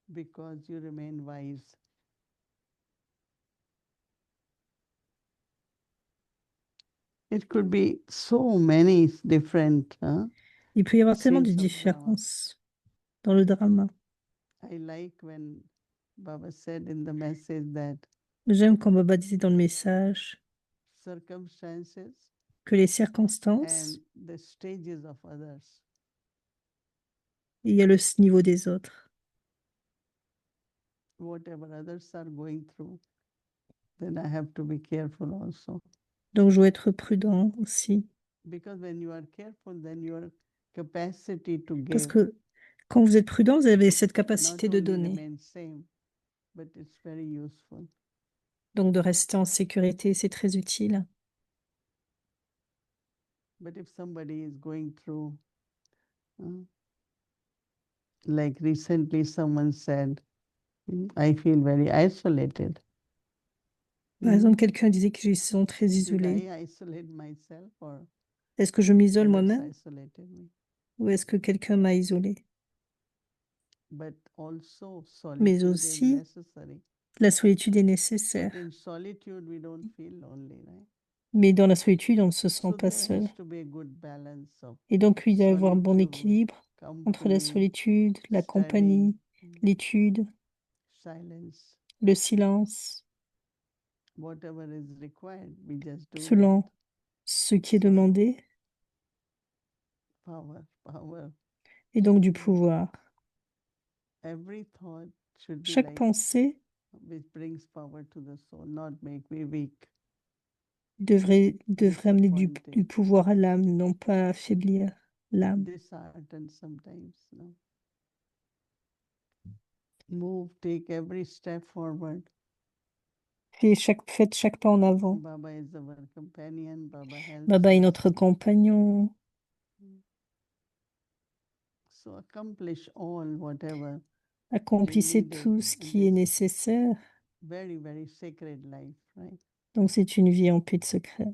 A: because you remain wise. It could be so many different
B: il peut y avoir tellement de
A: scenes of drama.
B: différences dans le drama.
A: I like when Baba said in the message that
B: J'aime quand Baba disait dans le message
A: circumstances
B: que les circonstances,
A: and the stages of others.
B: il y a le niveau des autres.
A: Whatever others are going through, then I have to be careful also.
B: Donc je dois être prudent aussi.
A: Because when you are careful, then your capacity to
B: Parce
A: give
B: que quand vous êtes prudent, vous avez cette
A: not
B: capacité de
A: only
B: donner.
A: remains same, but it's very useful.
B: Donc de rester en sécurité, c'est très utile.
A: But if somebody is going through, like recently someone said, I feel very isolated.
B: Par exemple, quelqu'un disait qu'ils sont très
A: Did
B: isolés.
A: I isolate myself or
B: Est-ce que je m'isole
A: others
B: moi-même
A: isolated me?
B: ou est-ce que quelqu'un m'a isolé?
A: But also
B: Mais
A: solitude is
B: aussi,
A: necessary.
B: la solitude est
A: But
B: nécessaire.
A: in solitude, we don't feel lonely, right?
B: Mais dans la solitude, on ne se sent
A: So
B: pas
A: there
B: seul.
A: has to be a good balance of
B: Et donc, il doit y avoir un bon
A: solitude,
B: équilibre entre la
A: company,
B: solitude, la
A: study,
B: compagnie, l'étude,
A: silence,
B: le silence,
A: whatever is required, we just do
B: selon
A: that.
B: ce qui est
A: So
B: demandé,
A: power.
B: et donc du pouvoir.
A: Every thought should be
B: Chaque
A: like
B: pensée
A: which brings power to the soul, not make me weak.
B: devrait amener du
A: Disappointed,
B: pouvoir à l'âme, non pas affaiblir l'âme.
A: disheartened sometimes. No? Move, take every step forward.
B: Faites chaque pas en avant.
A: Baba is our companion. Baba helps
B: Baba est
A: us.
B: notre compagnon.
A: So accomplish all whatever
B: Accomplissez
A: needed
B: tout ce
A: in
B: qui est
A: this
B: nécessaire.
A: very, very sacred life, right?
B: Donc c'est une vie en paix de secret.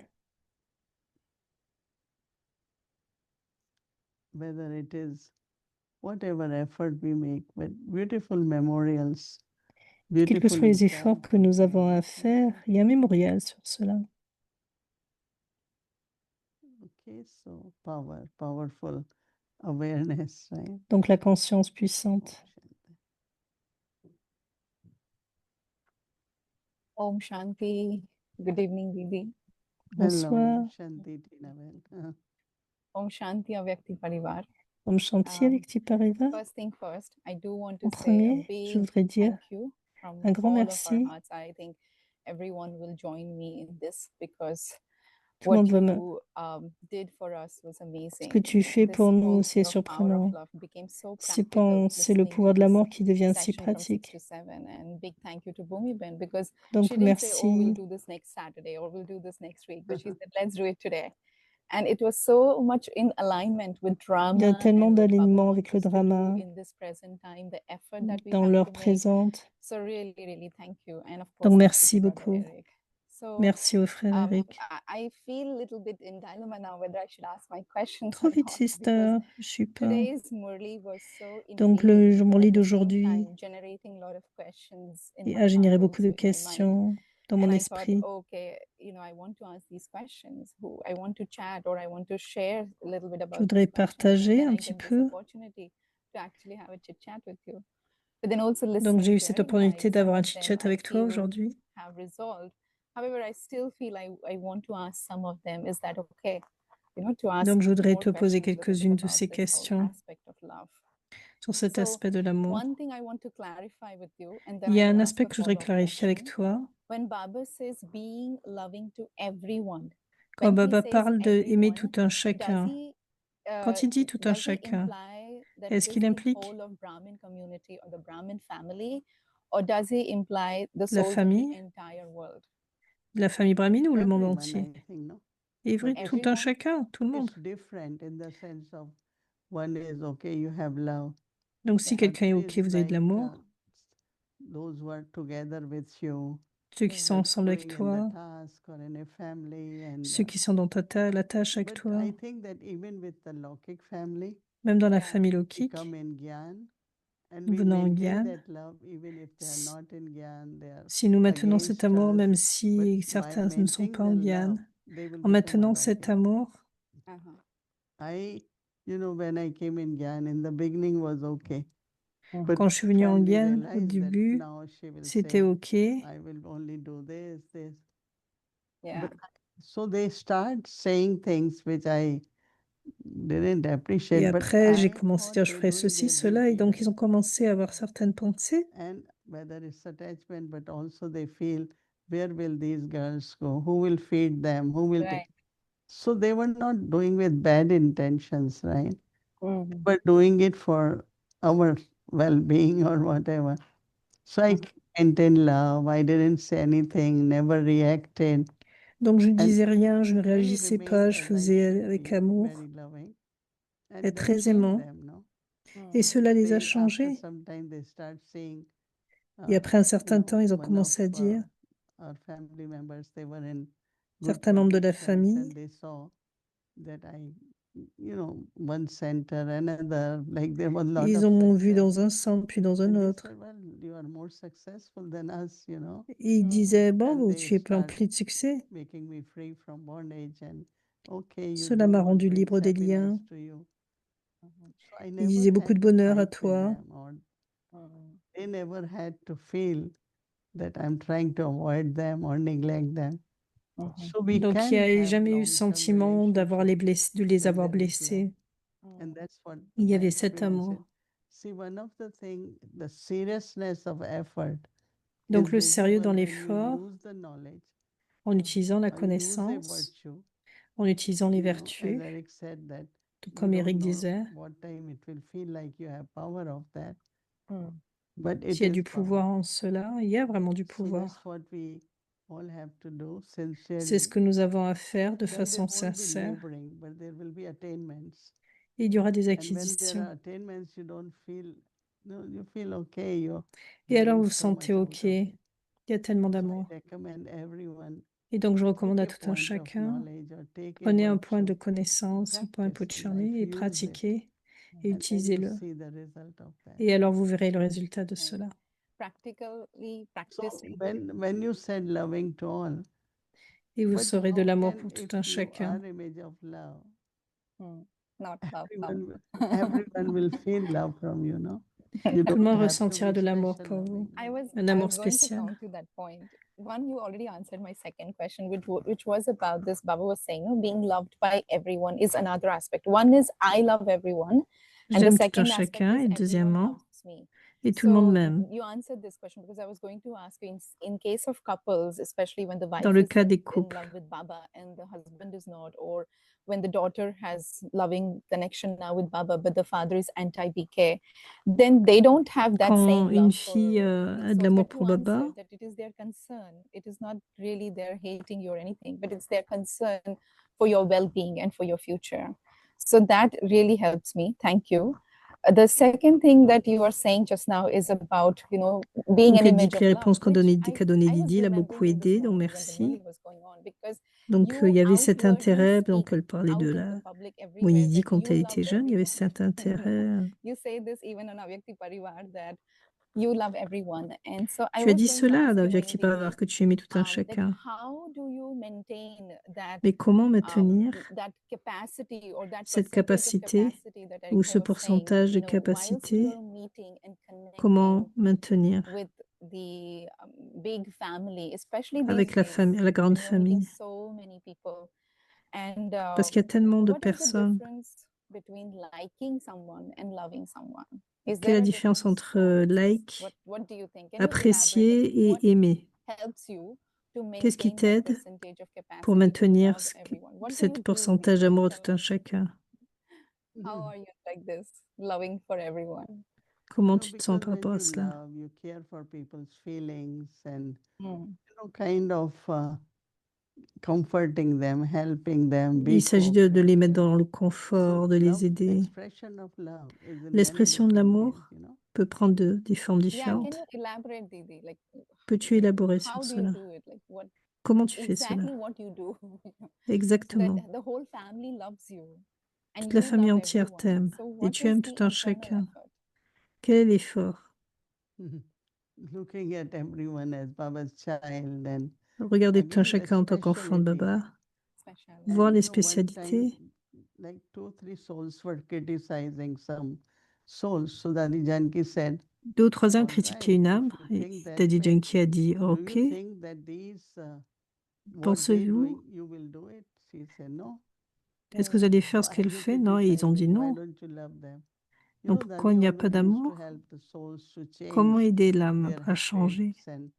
A: Whether it is whatever effort we make, but beautiful memorials,
B: Quels que
A: beautiful
B: soient les efforts que nous avons à faire, il y a un mémorial sur cela.
A: Okay, so powerful awareness, right?
B: Donc la conscience puissante.
G: Om Shanti. Good evening, Didi.
B: Bonsoir.
A: Hello, Shanti Tinabel.
G: Om Shanti Avyakti Parivar.
B: Om Shanti avec Tipariva.
G: First thing first, I do want
B: En
G: to say a
B: premier, je
G: big
B: voudrais dire
G: thank you from
B: un grand
G: all of our
B: merci.
G: hearts. I think everyone will join me in this because
B: Tout le
G: what
B: monde va me...
G: you did for us was
B: Ce
G: amazing.
B: que tu fais
G: This
B: pour nous,
G: whole
B: c'est
G: sort of power of
B: surprenant.
G: love became so
B: C'est
G: practical
B: le
G: listening
B: pouvoir
G: to
B: de
G: this
B: l'amour qui devient si
G: session from 6
B: pratique.
G: to 7. And big thank you to Bhumi Ben because
B: Donc
G: she didn't say, oh, we'll
B: merci.
G: do this next Saturday or we'll do this next week, but she said, let's do it today. And it was so much in alignment with
B: Il y a
G: drama
B: tellement
G: and what Baba
B: d'alignement
G: wants
B: avec le
G: us to do
B: drama
G: in this present time, the effort that we
B: dans
G: have
B: l'heure
G: to make.
B: présente.
G: So really, really thank you. And of
B: Donc
G: course, thank you
B: merci
G: to Brother
B: beaucoup.
G: Eric. So
B: Merci au frère Eric.
G: I feel a little bit in dilemma now whether I should ask my questions
B: Trop
G: or
B: vite,
G: not,
B: sister.
G: because
B: Je suis pas.
G: today's Murli was so
B: Donc le
G: intriguing, but
B: Murli
G: at the same
B: d'aujourd'hui
G: time generating a lot of questions in my
B: a généré
G: heart,
B: beaucoup de
G: also in my mind.
B: questions dans mon
G: And I thought,
B: esprit.
G: okay, you know, I want to ask these questions. Who I want to chat or I want to share a little bit
B: Je
G: about
B: voudrais
G: these questions,
B: partager
G: and then
B: un
G: I
B: petit
G: get this
B: peu.
G: opportunity to actually have a chit chat with you. But then also
B: Donc j'ai
G: listening
B: eu
G: to
B: cette
G: Eric
B: opportunité
G: Guide, some
B: d'avoir un
G: of
B: chit
G: them
B: chat
G: I
B: avec toi
G: feel
B: aujourd'hui.
G: have resolved. However, I still feel I want to ask some of them. Is that okay? You know, to ask
B: Donc je voudrais
G: more
B: te poser
G: questions a little bit
B: quelques-unes de
G: about
B: ces
G: this whole
B: questions
G: aspect of love.
B: sur cet
G: So
B: aspect de l'amour.
G: one thing I want to clarify with you, and then
B: Il y
G: I
B: a un
G: will ask
B: aspect
G: a
B: que je voudrais
G: follow-up
B: clarifier avec
G: question.
B: toi.
G: When Baba says being loving to everyone,
B: Quand
G: when he
B: Baba
G: says
B: parle de aimer
G: everyone,
B: tout un
G: does
B: chacun,
G: he
B: quand il dit tout un chacun,
G: imply that
B: est-ce
G: it is
B: qu'il
G: the
B: implique
G: whole of Brahmin community or the Brahmin family, or does he imply the
B: la
G: souls of the
B: famille,
G: entire world?
B: la famille brahmine ou le monde
A: Everyone,
B: entier?
A: I think, no?
B: est vrai,
A: But
B: tout un
G: everyone,
B: chacun, tout le monde.
A: it's different in the sense of one is okay, you have love.
B: Donc si
A: The
B: quelqu'un est
A: other
B: OK,
A: is
B: vous avez de
A: like
B: l'amour.
A: those who are together with you,
B: Ceux qui sont ensemble avec
A: doing in the
B: toi,
A: task or in a family, and
B: ceux qui sont dans la tâche avec
A: but
B: toi,
A: I think that even with the Lokik family,
B: même dans la
G: Yeah.
B: famille
A: we
B: Lokik,
A: come in Gyan and
B: nous
A: we
B: venons en
A: maintain
B: Gyan.
A: that love even if they are not in Gyan, they are
B: Si nous maintenons cet
A: against
B: amour,
A: us,
B: même
A: but
B: si
A: by
B: certains ne sont
A: maintaining
B: pas en
A: the
B: Gyan,
A: love, they will
B: en
A: become
B: maintenant cet
A: Alokik.
B: amour,
G: Uh-huh.
A: When I came in Gyan, in the beginning was okay. But
B: quand je suis venue en
A: family
B: Gyan, au
A: realized that
B: début,
A: now she will
B: c'était
A: say,
B: OK.
A: I will only do this.
G: Yeah.
A: But so they start saying things which I didn't
B: Et
A: appreciate, but
B: après, j'ai
A: I
B: commencé à
A: thought
B: dire, je
A: they're
B: ferai
A: doing
B: ceci,
A: their
B: cela, et
A: duty,
B: donc
A: right?
B: ils ont commencé à avoir certaines pensées.
A: And whether it's attachment, but also they feel, where will these girls go? Who will feed them? Who will
G: Right.
A: So they were not doing with bad intentions, right?
G: Mhm.
A: But doing it for our well-being or whatever. So I maintained love. I didn't say anything, never reacted.
B: Donc je ne
A: And
B: disais rien, je ne
A: really
B: réagissais
A: remained
B: pas, je
A: as I
B: faisais
A: should
B: avec
A: be,
B: amour
A: very loving. And
B: et
A: that
B: très
A: changed
B: aimant.
A: them, no?
B: Et cela les a
A: After
B: changés.
A: some time, they start saying,
B: Et après un certain temps, ils ont
A: one
B: commencé à
A: of
B: dire,
A: our family members, they were in good
B: certains membres de la
A: positions,
B: famille,
A: and they saw that one center, another, like there was a lot
B: ils
A: of
B: m'ont vu
A: success.
B: dans un centre, puis dans un
A: And they
B: autre.
A: said, well, you are more successful than us,
B: Et ils disaient, bon,
A: And they
B: tu es
A: start
B: rempli de succès.
A: making me free from bondage, and okay, you
B: Cela
A: do
B: m'a
A: what
B: rendu
A: brings
B: libre des
A: happiness
B: liens.
A: to you. So I
B: Ils
A: never
B: disaient beaucoup
A: had
B: de
A: to
B: bonheur à
A: fight with
B: toi.
A: them, or they never had to feel that I'm trying to avoid them or neglect them. So we
B: Donc il
A: can
B: n'y a
A: have
B: jamais eu
A: long-term
B: sentiment d'avoir
A: relationships
B: de les
A: when
B: avoir
A: there is love.
B: blessés.
A: And that's what
B: Il y
A: my
B: avait cet
A: experience
B: amour.
A: is. See, one of the things, the seriousness of effort
B: Donc
A: is
B: le sérieux
A: visible
B: dans
A: when you
B: l'effort,
A: use the knowledge
B: en utilisant la
A: or use a
B: connaissance,
A: virtue.
B: en utilisant les
A: As
B: vertus,
A: Eric said, that
B: tout
A: you
B: comme
A: don't
B: Eric
A: know
B: disait,
A: what time it will feel like you have power of that. But it
B: s'il y a
A: is
B: du
A: power.
B: pouvoir en cela, il y a vraiment du
A: So
B: pouvoir.
A: that's what we all have to do
B: C'est
A: sincerely.
B: ce que nous avons à faire de
A: Then
B: façon
A: there won't be
B: sincère.
A: laboring, but there will be attainments.
B: Et il y aura des
A: And when there
B: acquisitions.
A: are attainments, you don't feel, you feel okay. You're
B: Et alors
A: getting
B: vous vous
A: so much
B: sentez
A: out
B: OK.
A: of it.
B: Il y a tellement
A: So I
B: d'amour.
A: recommend everyone,
B: Et donc je recommande
A: take
B: à
A: a
B: tout un
A: point of
B: chacun,
A: knowledge or take a
B: prenez un point de
A: virtue,
B: connaissance, un point
A: practice,
B: Puccioni et
A: use it,
B: pratiquez et
A: and then you
B: utilisez-le.
A: see the result of that.
B: Et alors vous verrez le résultat de
G: Right.
B: cela.
G: Practically
A: So
G: practicing.
A: when you said loving to all,
B: Et vous
A: but
B: serez de
A: how
B: l'amour
A: can,
B: pour tout
A: if
B: un
A: you
B: chacun.
A: are image of love,
G: Not love.
A: everyone will feel love from you, no? You
B: Tout le
A: don't
B: monde
A: have to
B: ressentira
A: be
B: de l'amour
A: special
B: pour vous.
A: loving.
B: Un
G: I
B: amour
G: was going to
B: spécial.
G: come to that point. One, you already answered my second question, which was about this. Baba was saying, being loved by everyone is another aspect. One is I love everyone, and the
B: J'aime tout un
G: second aspect
B: chacun.
G: is
B: Et
G: everyone
B: deuxièmement,
G: loves me.
B: et tout le monde
G: So
B: m'aime.
G: you answered this question because I was going to ask you in case of couples, especially when the wife
B: Dans le
G: is
B: cas des
G: in
B: couples,
G: love with Baba and the husband is not, or when the daughter has loving connection now with Baba, but the father is anti-BK, then they don't have that
B: quand
G: same
B: une
G: love
B: fille
G: for
B: a de
G: the
B: l'amour
G: source. But
B: pour
G: you
B: Baba,
G: answered that it is their concern. It is not really their hating you or anything, but it's their concern for your well-being and for your future. So that really helps me. Thank you. The second thing that you are saying just now is about, being
B: donc
G: an
B: elle dit
G: image
B: que
G: of
B: les
G: love,
B: réponses qu'a
G: which
B: donné
G: I was
B: Didi l'a beaucoup
G: remembering you this
B: aidé, donc
G: morning when the
B: merci.
G: Murli was going on, because
B: Donc il y
G: you
B: avait cet
G: outwardly
B: intérêt, donc
G: speak
B: elle parlait
G: out
B: de
G: in
B: la
G: the public everywhere
B: Didi
G: that
B: quand
G: you
B: elle
G: love
B: était jeune, il y avait
G: everyone.
B: cet intérêt.
G: You say this even on Avyakti Parivar that you love everyone. And so I
B: Tu as
G: was
B: dit
G: going to
B: cela
G: ask
B: dans
G: you,
B: Vyakti
G: Mayur
B: Parivar,
G: Devi,
B: que tu aimais tout un
G: that
B: chacun.
G: how do you maintain that
B: Mais comment maintenir
G: that capacity or that
B: cette
G: percentage of
B: capacité
G: capacity that
B: ou
G: Eric
B: ce
G: was saying,
B: pourcentage de
G: whilst
B: capacité?
G: you're meeting and
B: Comment
G: connecting
B: maintenir
G: with the big family, especially these
B: avec la
G: days,
B: la grande
G: when you're meeting
B: famille?
G: so many people. And
B: Parce qu'il y a tellement de
G: what is the
B: personnes.
G: difference between liking someone and loving someone? Is
B: Quelle est
G: there
B: la
G: a
B: différence
G: difference,
B: entre
G: or
B: like,
G: what do you think? Can you elaborate, like,
B: apprécier
G: what
B: et aimer?
G: helps you to
B: Qu'est-ce qui
G: maintain that
B: t'aide
G: percentage of
B: pour
G: capacity to
B: maintenir
G: love everyone? What do
B: cet
G: you do?
B: pourcentage d'amour à tout un chacun?
G: How are you like this, loving for everyone?
B: Comment
A: No,
B: tu te sens
A: because
B: par
A: when
B: rapport à
A: you
B: cela?
A: love, you care for people's feelings, and
G: Mm.
A: kind of comforting them, helping them,
B: Il
A: be
B: s'agit de les mettre dans le
A: cooperative.
B: confort,
A: So
B: de les
A: love,
B: aider.
A: expression of love is in many
B: L'expression de
A: different
B: l'amour
A: ways, you know.
B: peut prendre des formes
G: Yeah, can
B: différentes.
G: you elaborate, Didi? Like,
B: Peux-tu élaborer
G: how
B: sur
G: do you
B: cela?
G: do it? Like, what
B: Comment tu fais cela?
G: exactly what you do? So
B: Exactement.
G: that the whole family loves you and
B: Toute la
G: you
B: famille
G: love
B: entière
G: everyone.
B: t'aime
G: So
B: et
G: what
B: tu
G: is
B: aimes
G: the
B: tout un
G: internal
B: chacun.
G: effort?
B: Quel est l'effort?
A: Looking at everyone as Baba's child and
B: Regarder tout un
A: again the
B: chacun en tant qu'enfant de
A: speciality.
B: Baba,
G: Speciality.
B: voir
A: And
B: les
A: you know, one time,
B: spécialités.
A: like 2 or 3 souls were criticizing some souls. So Dadi Janki said,
B: 2 ou 3 âmes
A: all
B: critiquaient
A: right,
B: une
A: if
B: âme
A: you
B: et
A: think that
B: Daddy
A: way,
B: Yankee a dit
A: do
B: OK,
A: you think that these, what they're
B: pensez-vous,
A: doing, you will do it? She said, no.
B: est-ce que vous allez faire
A: So
B: ce
A: are
B: qu'elle
A: you
B: fait? Non, et ils ont dit
A: criticizing? Why
B: non.
A: don't you love them? You
B: Donc
A: know,
B: pourquoi
A: Dadi
B: il n'y a pas
A: always used to
B: d'amour?
A: help the souls to
B: Comment
A: change
B: aider l'âme
A: their
B: à changer?
A: habits and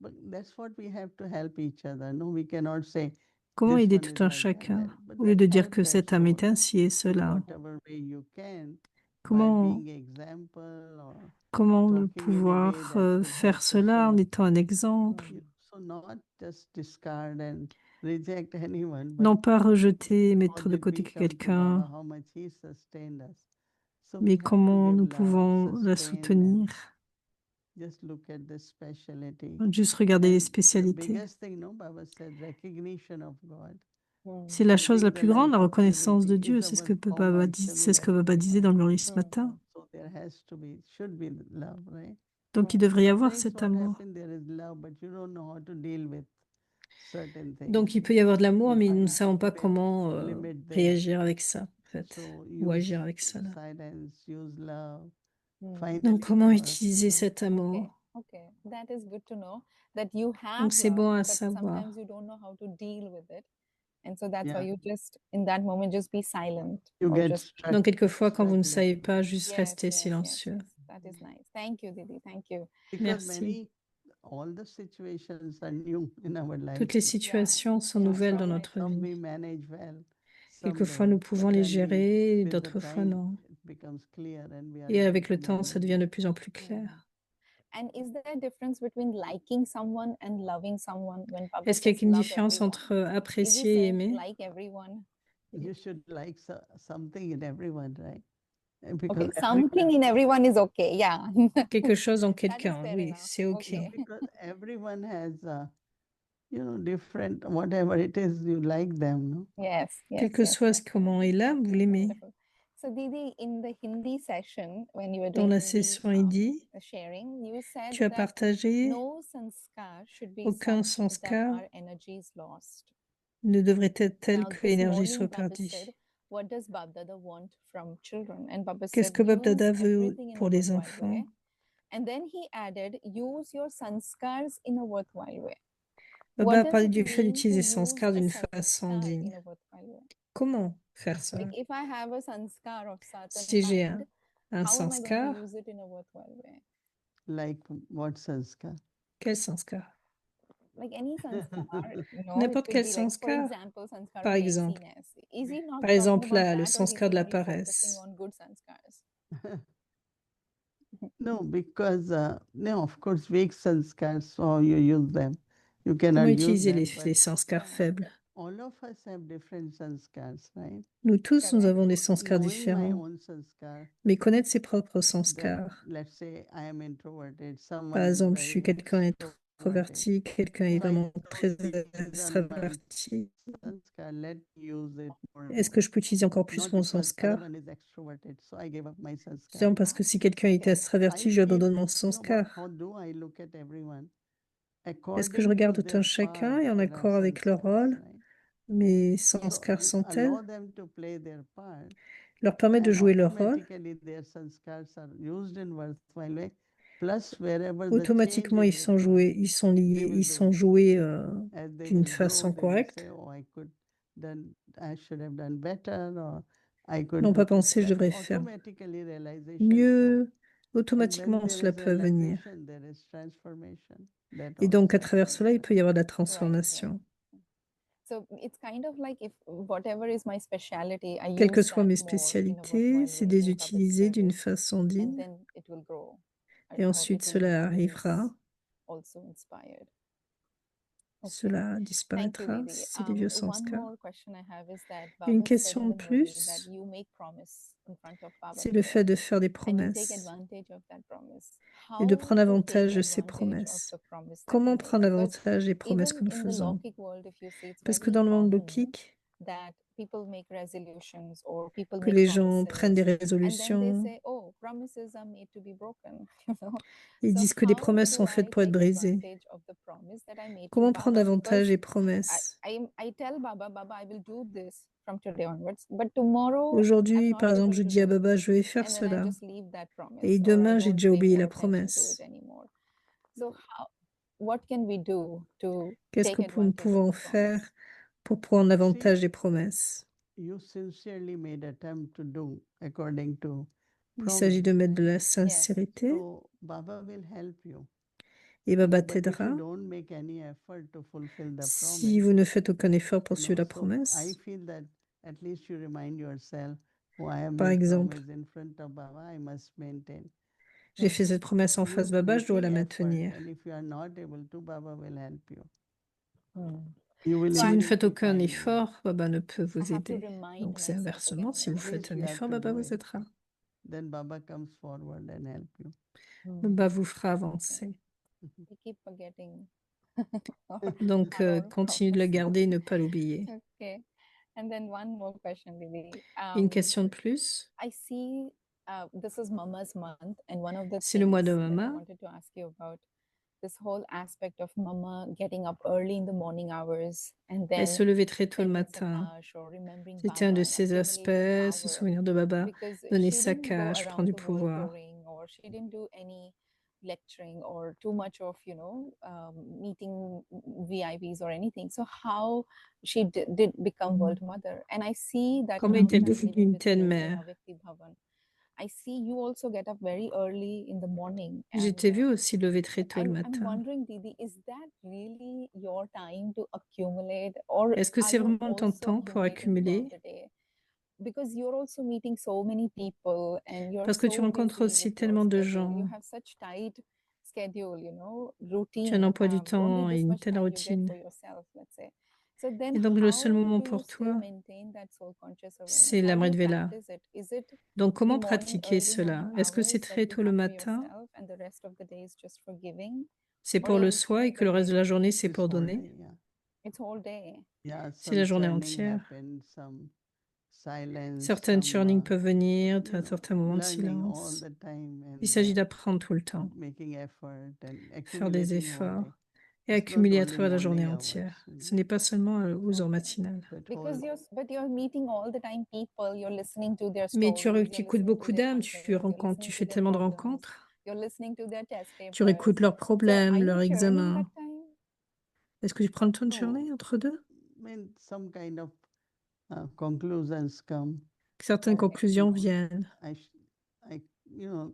A: but that's what we have to help each other. No, we cannot say
B: Comment
A: this
B: aider
A: one
B: tout
A: is
B: un
A: like that,
B: chacun?
A: but
B: Au lieu
A: let's
B: de dire
A: help
B: que
A: that
B: cette âme
A: soul
B: est ainsi et
A: in
B: cela.
A: whatever way you can by
B: Comment,
A: being example or
B: comment
A: talking in a way
B: pouvoir
A: that could
B: faire
A: help the
B: cela en
A: soul.
B: étant un exemple?
A: So not just discard and reject anyone, but
B: Non pas rejeter,
A: how
B: mettre de
A: did
B: côté
A: we come to
B: quelqu'un,
A: Baba, how much he sustained us. So we
B: mais
A: have to
B: comment
A: give
B: nous
A: love,
B: pouvons la
A: sustain, and
B: soutenir.
A: just look at the speciality.
B: Juste regarder les
A: And the
B: spécialités.
A: biggest thing, no, Baba said, recognition of God.
B: C'est la chose la
A: Living the
B: plus grande,
A: life
B: la
A: of
B: reconnaissance de
A: purity
B: Dieu.
A: is
B: C'est ce
A: our
B: que
A: form of
B: c'est ce que Baba disait dans le Maurice ce matin.
A: So there has to be, should be love, right?
B: Donc il devrait y avoir
A: Sometimes
B: cet
A: what
B: amour.
A: happens, there is love, but you don't know how to deal with certain things.
B: Donc il peut y avoir de l'amour,
A: You
B: mais nous ne
A: find
B: savons pas
A: limit-
B: comment
A: limit there.
B: réagir avec ça, en fait,
A: So
B: ou
A: use
B: agir avec cela.
A: silence, use love. Find
B: Donc
A: it
B: comment
A: works,
B: utiliser
A: you know.
B: cet amour?
G: Okay, that is good to know that you have
B: Donc c'est bon
G: love,
B: à
G: but
B: savoir.
G: sometimes you don't know how to deal with it. And so that's
A: Yeah.
G: why you just, in that moment, just be silent.
A: You
G: or
A: get
G: just...
A: stuck.
B: Donc quelquefois, quand vous ne
A: stuck
B: savez
A: little.
B: pas, juste
G: Yes,
B: rester
G: yes, yes,
B: silencieux.
G: yes. That is nice. Thank you, Didi. Thank you.
A: Because
B: Merci.
A: all the situations are new in our life.
B: Toutes les situations sont nouvelles dans notre
A: Some
B: vie.
A: we manage well.
B: Quelquefois, nous pouvons les gérer, d'autres fois, non. Et avec le temps, ça devient de plus en plus clair.
G: And is there a difference between liking someone and loving someone when Baba
B: Est-ce qu'il y a
G: says
B: une
G: love
B: différence
G: everyone?
B: entre
G: Is he
B: apprécier et
G: saying
B: aimer?
G: like everyone?
A: You should like something in everyone, right?
G: Okay,
A: Because
G: something in everyone is okay, yeah.
B: Quelque chose en
G: That is
B: quelqu'un,
G: fair
B: oui,
G: enough.
B: c'est OK.
G: Okay.
A: because everyone has, different, whatever it is, you like them, no?
G: Yes, yes,
B: Quel que
G: yes,
B: soit
G: yes,
B: comment il est, vous l'aimez.
G: wonderful. So Didi, in the Hindi session, when you were
B: Dans
G: doing
B: la
G: Hindi,
B: session Hindi,
G: sharing, you said
B: tu as
G: that
B: partagé
G: no sanskar should be
B: aucun
G: such that
B: sanskar
G: our energy is lost.
B: ne devrait être tel
G: Now,
B: que
G: this
B: l'énergie soit
G: morning, Baba
B: perdue.
G: said, what does Babdada want from children? And Baba
B: Qu'est-ce
G: said,
B: que Bab
G: use
B: Dada veut
G: everything in a
B: pour les
G: worthwhile
B: enfants?
G: way. And then he added, use your sanskars in a worthwhile way.
B: Baba
G: What
B: a
G: does
B: parlé
G: it
B: du fait
G: mean to
B: d'utiliser
G: use
B: sanskar
G: a
B: d'une façon
G: sanskar
B: digne.
G: in a worthwhile way?
B: Comment faire ça?
G: Like if I have a sanskar of certain
B: Si j'ai
G: kind,
B: un
G: how am I going
B: sanskar,
G: to use it in a worthwhile way?
A: Like what sanskar?
B: quel sanskar?
G: Like any sanskar, it
B: N'importe
G: could
B: quel
G: be like, for
B: sanskar.
G: example, sanskar
B: Par
G: of
B: exemple.
G: laziness. Is he not
B: Par
G: talking
B: exemple,
G: about
B: le
G: that, or he's
B: sanskar de la
G: only focusing
B: paresse.
G: on good sanskars?
A: No, because, no, of course, weak sanskars, so you use them. You cannot
B: Comment
A: use
B: utiliser
A: them,
B: les
A: but
B: sanskars faibles?
A: all of us have different sanskars, right?
B: Nous tous, nous
G: Correct.
B: avons des sanskars
A: Knowing my
B: différents.
A: own sanskar,
B: Mais connaître ses propres
A: that,
B: sanskars.
A: let's say I am introverted,
B: Par
A: someone is
B: exemple, je suis
A: very
B: quelqu'un
A: extroverted.
B: d'introverti, quelqu'un est
A: So I
B: vraiment
A: know
B: très
A: he is on my
B: extraverti.
A: sanskar, let me use it more.
B: Est-ce que je peux utiliser encore plus
A: Not
B: mon
A: because the other
B: sanskar?
A: one is extroverted, so I gave up my sanskar.
B: Justement parce que si quelqu'un est extraverti, je lui abandonne mon sanskar.
A: How do I look at everyone?
B: Est-ce que je
A: According to
B: regarde tout
A: their
B: un chacun
A: part,
B: et en
A: there are
B: accord avec leur
A: sanskars,
B: rôle?
A: right?
B: Mes
A: So
B: sanskars
A: you
B: sont-elles?
A: allow them to play their part,
B: Leur permet de
A: and
B: jouer leur rôle.
A: automatically their sanskars are used in worthwhile way. Plus wherever the
B: Automatiquement,
A: change
B: ils
A: is
B: sont joués,
A: required,
B: ils sont liés,
A: they will
B: ils
A: do
B: sont
A: it.
B: joués
A: As they
B: d'une
A: will grow,
B: façon
A: they will
B: correcte.
A: say, "Oh, I should have done better," or I could
B: Non
A: do
B: pas
A: this
B: penser, je
A: better.
B: devrais faire
A: Automatically realization comes.
B: mieux.
A: And when
B: Automatiquement,
A: there
B: cela
A: is
B: peut venir.
A: realization, there is transformation. That
B: Et donc, à
A: also
B: travers cela, il
A: happens.
B: peut y avoir de la
G: Right, right.
B: transformation.
G: So it's kind of like if whatever is my specialty, I
B: Quelles que
G: use
B: soient
G: that
B: mes
G: more in a
B: spécialités,
G: worthwhile
B: c'est
G: way
B: de les
G: in Baba's
B: utiliser d'une
G: service,
B: façon
G: and
B: digne.
G: then it will grow.
B: Et
G: Or
B: ensuite,
G: it will
B: cela
G: release
B: arrivera.
G: also inspired.
B: Cela
G: Thank you,
B: disparaîtra,
G: Didi.
B: c'est des vieux
G: One
B: sanskars.
G: more question I have is that
B: Une
G: Baba said
B: question
G: in
B: de
G: the movie that
B: plus,
G: you make promise in front of Baba
B: c'est le
G: today
B: fait de faire des
G: and you take
B: promesses
G: advantage of that promise.
B: et de
G: How
B: prendre
G: to take
B: avantage de ces
G: advantage of
B: promesses.
G: the promise that
B: Comment
G: we make?
B: prendre
G: Because
B: avantage des promesses que
G: even
B: nous
G: in the
B: faisons?
G: Lokik world, if you see, it's
B: Parce que
G: very
B: dans le monde
G: common
B: lokique,
G: that people make resolutions or people
B: que
G: make
B: les gens prennent des
G: promises and then they
B: résolutions,
G: say, oh, promises are made to be broken. You know?
B: ils
G: So
B: disent que les
G: how
B: promesses
G: do
B: sont faites
G: I
B: pour être
G: take
B: brisées.
G: advantage of the promise that I made to
B: Comment prendre
G: Baba?
B: avantage
G: Because
B: des promesses?
G: I tell Baba, Baba, I will do this from today onwards, but tomorrow I'm
B: Aujourd'hui,
G: not
B: par exemple,
G: able
B: je
G: to
B: dis à
G: do it,
B: Baba, je vais faire
G: and then I
B: cela.
G: just leave that promise,
B: Et
G: or I
B: demain, j'ai
G: don't
B: déjà
G: pay
B: oublié
G: more
B: la
G: attention to it
B: promesse.
G: anymore. So what can we do to
B: Qu'est-ce
G: take
B: que nous
G: advantage of
B: pouvons
G: the
B: faire
G: promise?
B: pour prendre avantage
A: See,
B: des promesses?
A: you sincerely made attempt to do according to
B: Il s'agit de
A: promise.
B: mettre de la
G: Yes.
B: sincérité
A: So Baba will help you.
B: et Baba
A: But if you
B: t'aidera.
A: don't make any effort to fulfill the
B: Si
A: promise,
B: vous ne faites aucun effort pour
A: you
B: suivre
A: know,
B: la
A: so I
B: promesse,
A: feel that at least you remind yourself, oh, I have
B: par
A: made
B: exemple,
A: promise in front of Baba, I must maintain.
B: j'ai fait cette promesse en face de Baba, je dois la
A: Making effort,
B: maintenir.
A: and if you are not able to, Baba will help you.
G: Mm.
A: You will
B: Si vous ne faites
A: immediately
B: aucun
A: find me.
B: effort, Baba ne peut
G: I
B: vous
G: have to
B: aider.
G: remind
B: Donc c'est
G: myself
B: inversement,
G: again
B: si vous
G: and
A: At
B: faites
A: least
B: un
A: you have
B: effort,
A: to
B: Baba
A: do
B: vous
A: it.
B: aidera.
A: Then Baba comes forward and help you.
B: Baba vous fera avancer.
G: We keep forgetting
B: Donc
G: our
B: continuez de le
G: promise.
B: garder et ne pas l'oublier.
G: Okay. And then one more question, Didi.
B: Une question de plus.
G: I see this is Mama's month, and one of the
B: C'est le
G: things
B: mois de
G: that I
B: Mama.
G: wanted to ask you about this whole aspect of Mama getting up early in the morning hours and
B: Elle
G: then
B: se levait très tôt le
G: sending
B: matin.
G: Sakash or remembering
B: C'était un
G: Baba
B: de
G: and
B: ses aspects,
G: accumulating
B: se
G: power,
B: souvenir de Baba,
G: because
B: donner
G: she
B: sa
G: didn't go
B: cache, prendre
G: around
B: du
G: the world
B: pouvoir.
G: touring, or she didn't do any lecturing or too much of meeting VIPs or anything. So how she did become world mother? And I see that
B: Comment
G: now
B: est-elle
G: that I'm
B: devenue
G: living
B: une
G: with
B: telle
G: you in
B: mère?
G: Avyakti Bhavan, I see you also get up very early in the morning.
B: Je
G: And
B: t'ai vu aussi lever très tôt le
G: I'm
B: matin.
G: wondering, Didi, is that really your time to accumulate, or
B: Est-ce que
G: are
B: c'est
G: you
B: vraiment ton
G: also
B: temps pour
G: accumulating throughout
B: accumuler?
G: the day? Because you're also meeting so many people and you're
B: Parce que tu
G: so
B: rencontres
G: busy
B: aussi
G: with your
B: tellement de
G: schedule. You
B: gens.
G: have such tight schedule,
B: Tu as un
G: routine.
B: emploi du
G: Only
B: temps et
G: this
B: une
G: much
B: telle
G: time you get
B: routine.
G: for yourself, let's say. So then
B: Et donc le seul
G: how
B: moment
G: do you
B: pour
G: still
B: toi,
G: maintain that soul conscious awareness?
B: c'est
G: How do you
B: l'Amrit-Vela.
G: practice it? Is it
B: Donc
G: the
B: comment
G: morning,
B: pratiquer
G: early
B: cela?
G: morning
B: Est-ce que c'est
G: hours that
B: très
G: you
B: tôt le
G: have for
B: matin?
G: yourself and the rest of the day is just for giving?
B: C'est
G: Or
B: pour le
G: is
B: soi et
G: it
B: que le reste de la journée, c'est
A: This
B: pour
A: whole
B: donner?
A: day, yeah.
G: it's whole day?
A: Yeah,
B: C'est la
A: some
B: journée
A: churning
B: entière.
A: happens, some silence,
B: Certaines churnings
A: some
B: peuvent venir,
A: you know,
B: certains moments de
A: learning all
B: silence.
A: the time
B: Il
A: and
B: s'agit d'apprendre tout le temps,
A: making effort and
B: faire des
A: accumulating all
B: efforts
A: day.
B: et
A: It's not
B: accumuler à
A: only
B: travers la journée
A: morning
B: entière.
A: hours,
B: Ce n'est pas seulement aux heures
G: Okay.
B: matinales.
A: but
G: Because
A: whole,
G: you're meeting all the time people, you're listening to their
B: Mais
G: stories, you're
B: tu écoutes
G: listening to
B: beaucoup
G: their
B: d'âmes,
G: concerns,
B: tu
G: you're
B: rencontres, tu
G: listening to
B: fais
G: their
B: tellement de
G: problems,
B: rencontres,
G: you're listening to their test
B: tu réécoutes
G: papers.
B: leurs
G: So
B: problèmes,
G: are you
B: leurs
G: churning
B: examens.
G: that time?
B: Est-ce que tu prends le temps de
A: no,
B: churner entre deux?
A: I mean, some kind of conclusions come.
B: Certaines
G: Okay.
B: conclusions viennent.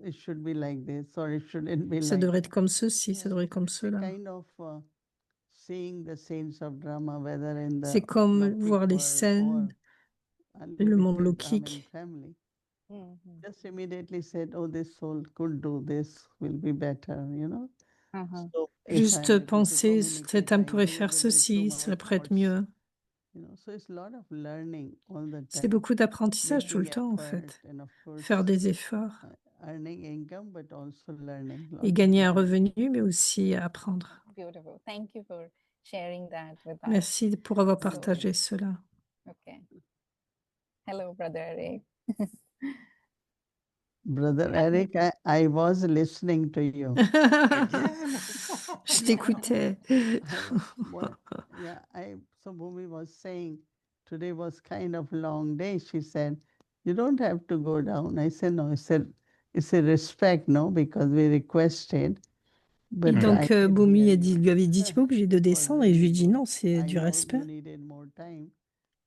A: It should be like this or it shouldn't be
B: Ça
A: like
B: devrait être
A: that.
B: comme ceci, ça devrait être comme
A: C'est
B: cela.
A: kind of seeing the scenes of drama, whether in the
B: C'est comme
A: Lokik
B: voir les
A: world
B: scènes,
A: or
B: le monde
A: Brahmin
B: lokique.
A: family.
G: Mhm.
A: Just immediately said, oh, this soul could do this, will be better,
G: Uh-huh.
A: So if I am
B: Juste
A: able to
B: penser, cette
A: communicate,
B: âme
A: I
B: pourrait faire
A: deliver it
B: ceci,
A: through
B: cela
A: my
B: pourrait être
A: thoughts.
B: mieux.
A: So it's a lot of learning all the
B: C'est
A: time,
B: beaucoup d'apprentissage tout le
A: making
B: temps, en
A: effort,
B: fait.
A: and of course,
B: Faire des efforts
A: earning income, but also learning.
B: et
A: Lot of
B: gagner un
A: learning.
B: revenu, mais aussi apprendre.
G: Beautiful. Thank you for sharing that with us.
B: Merci pour avoir
G: So,
B: partagé cela.
G: okay. Hello, Brother Eric.
A: Brother Eric, I was listening to you.
B: Je t'écoutais.
A: So Bhumi was saying today was kind of long day. She said, you don't have to go down. I said, no, it's a respect, no, because we requested.
B: Et
A: But
B: donc,
A: I did
B: Boumi
A: hear
B: lui
A: you.
B: avait dit, tu es pas obligé de
A: It was
B: descendre. Et je lui ai
A: really
B: dit,
A: good.
B: non, c'est
A: I
B: du
A: know
B: respect.
A: you needed more time.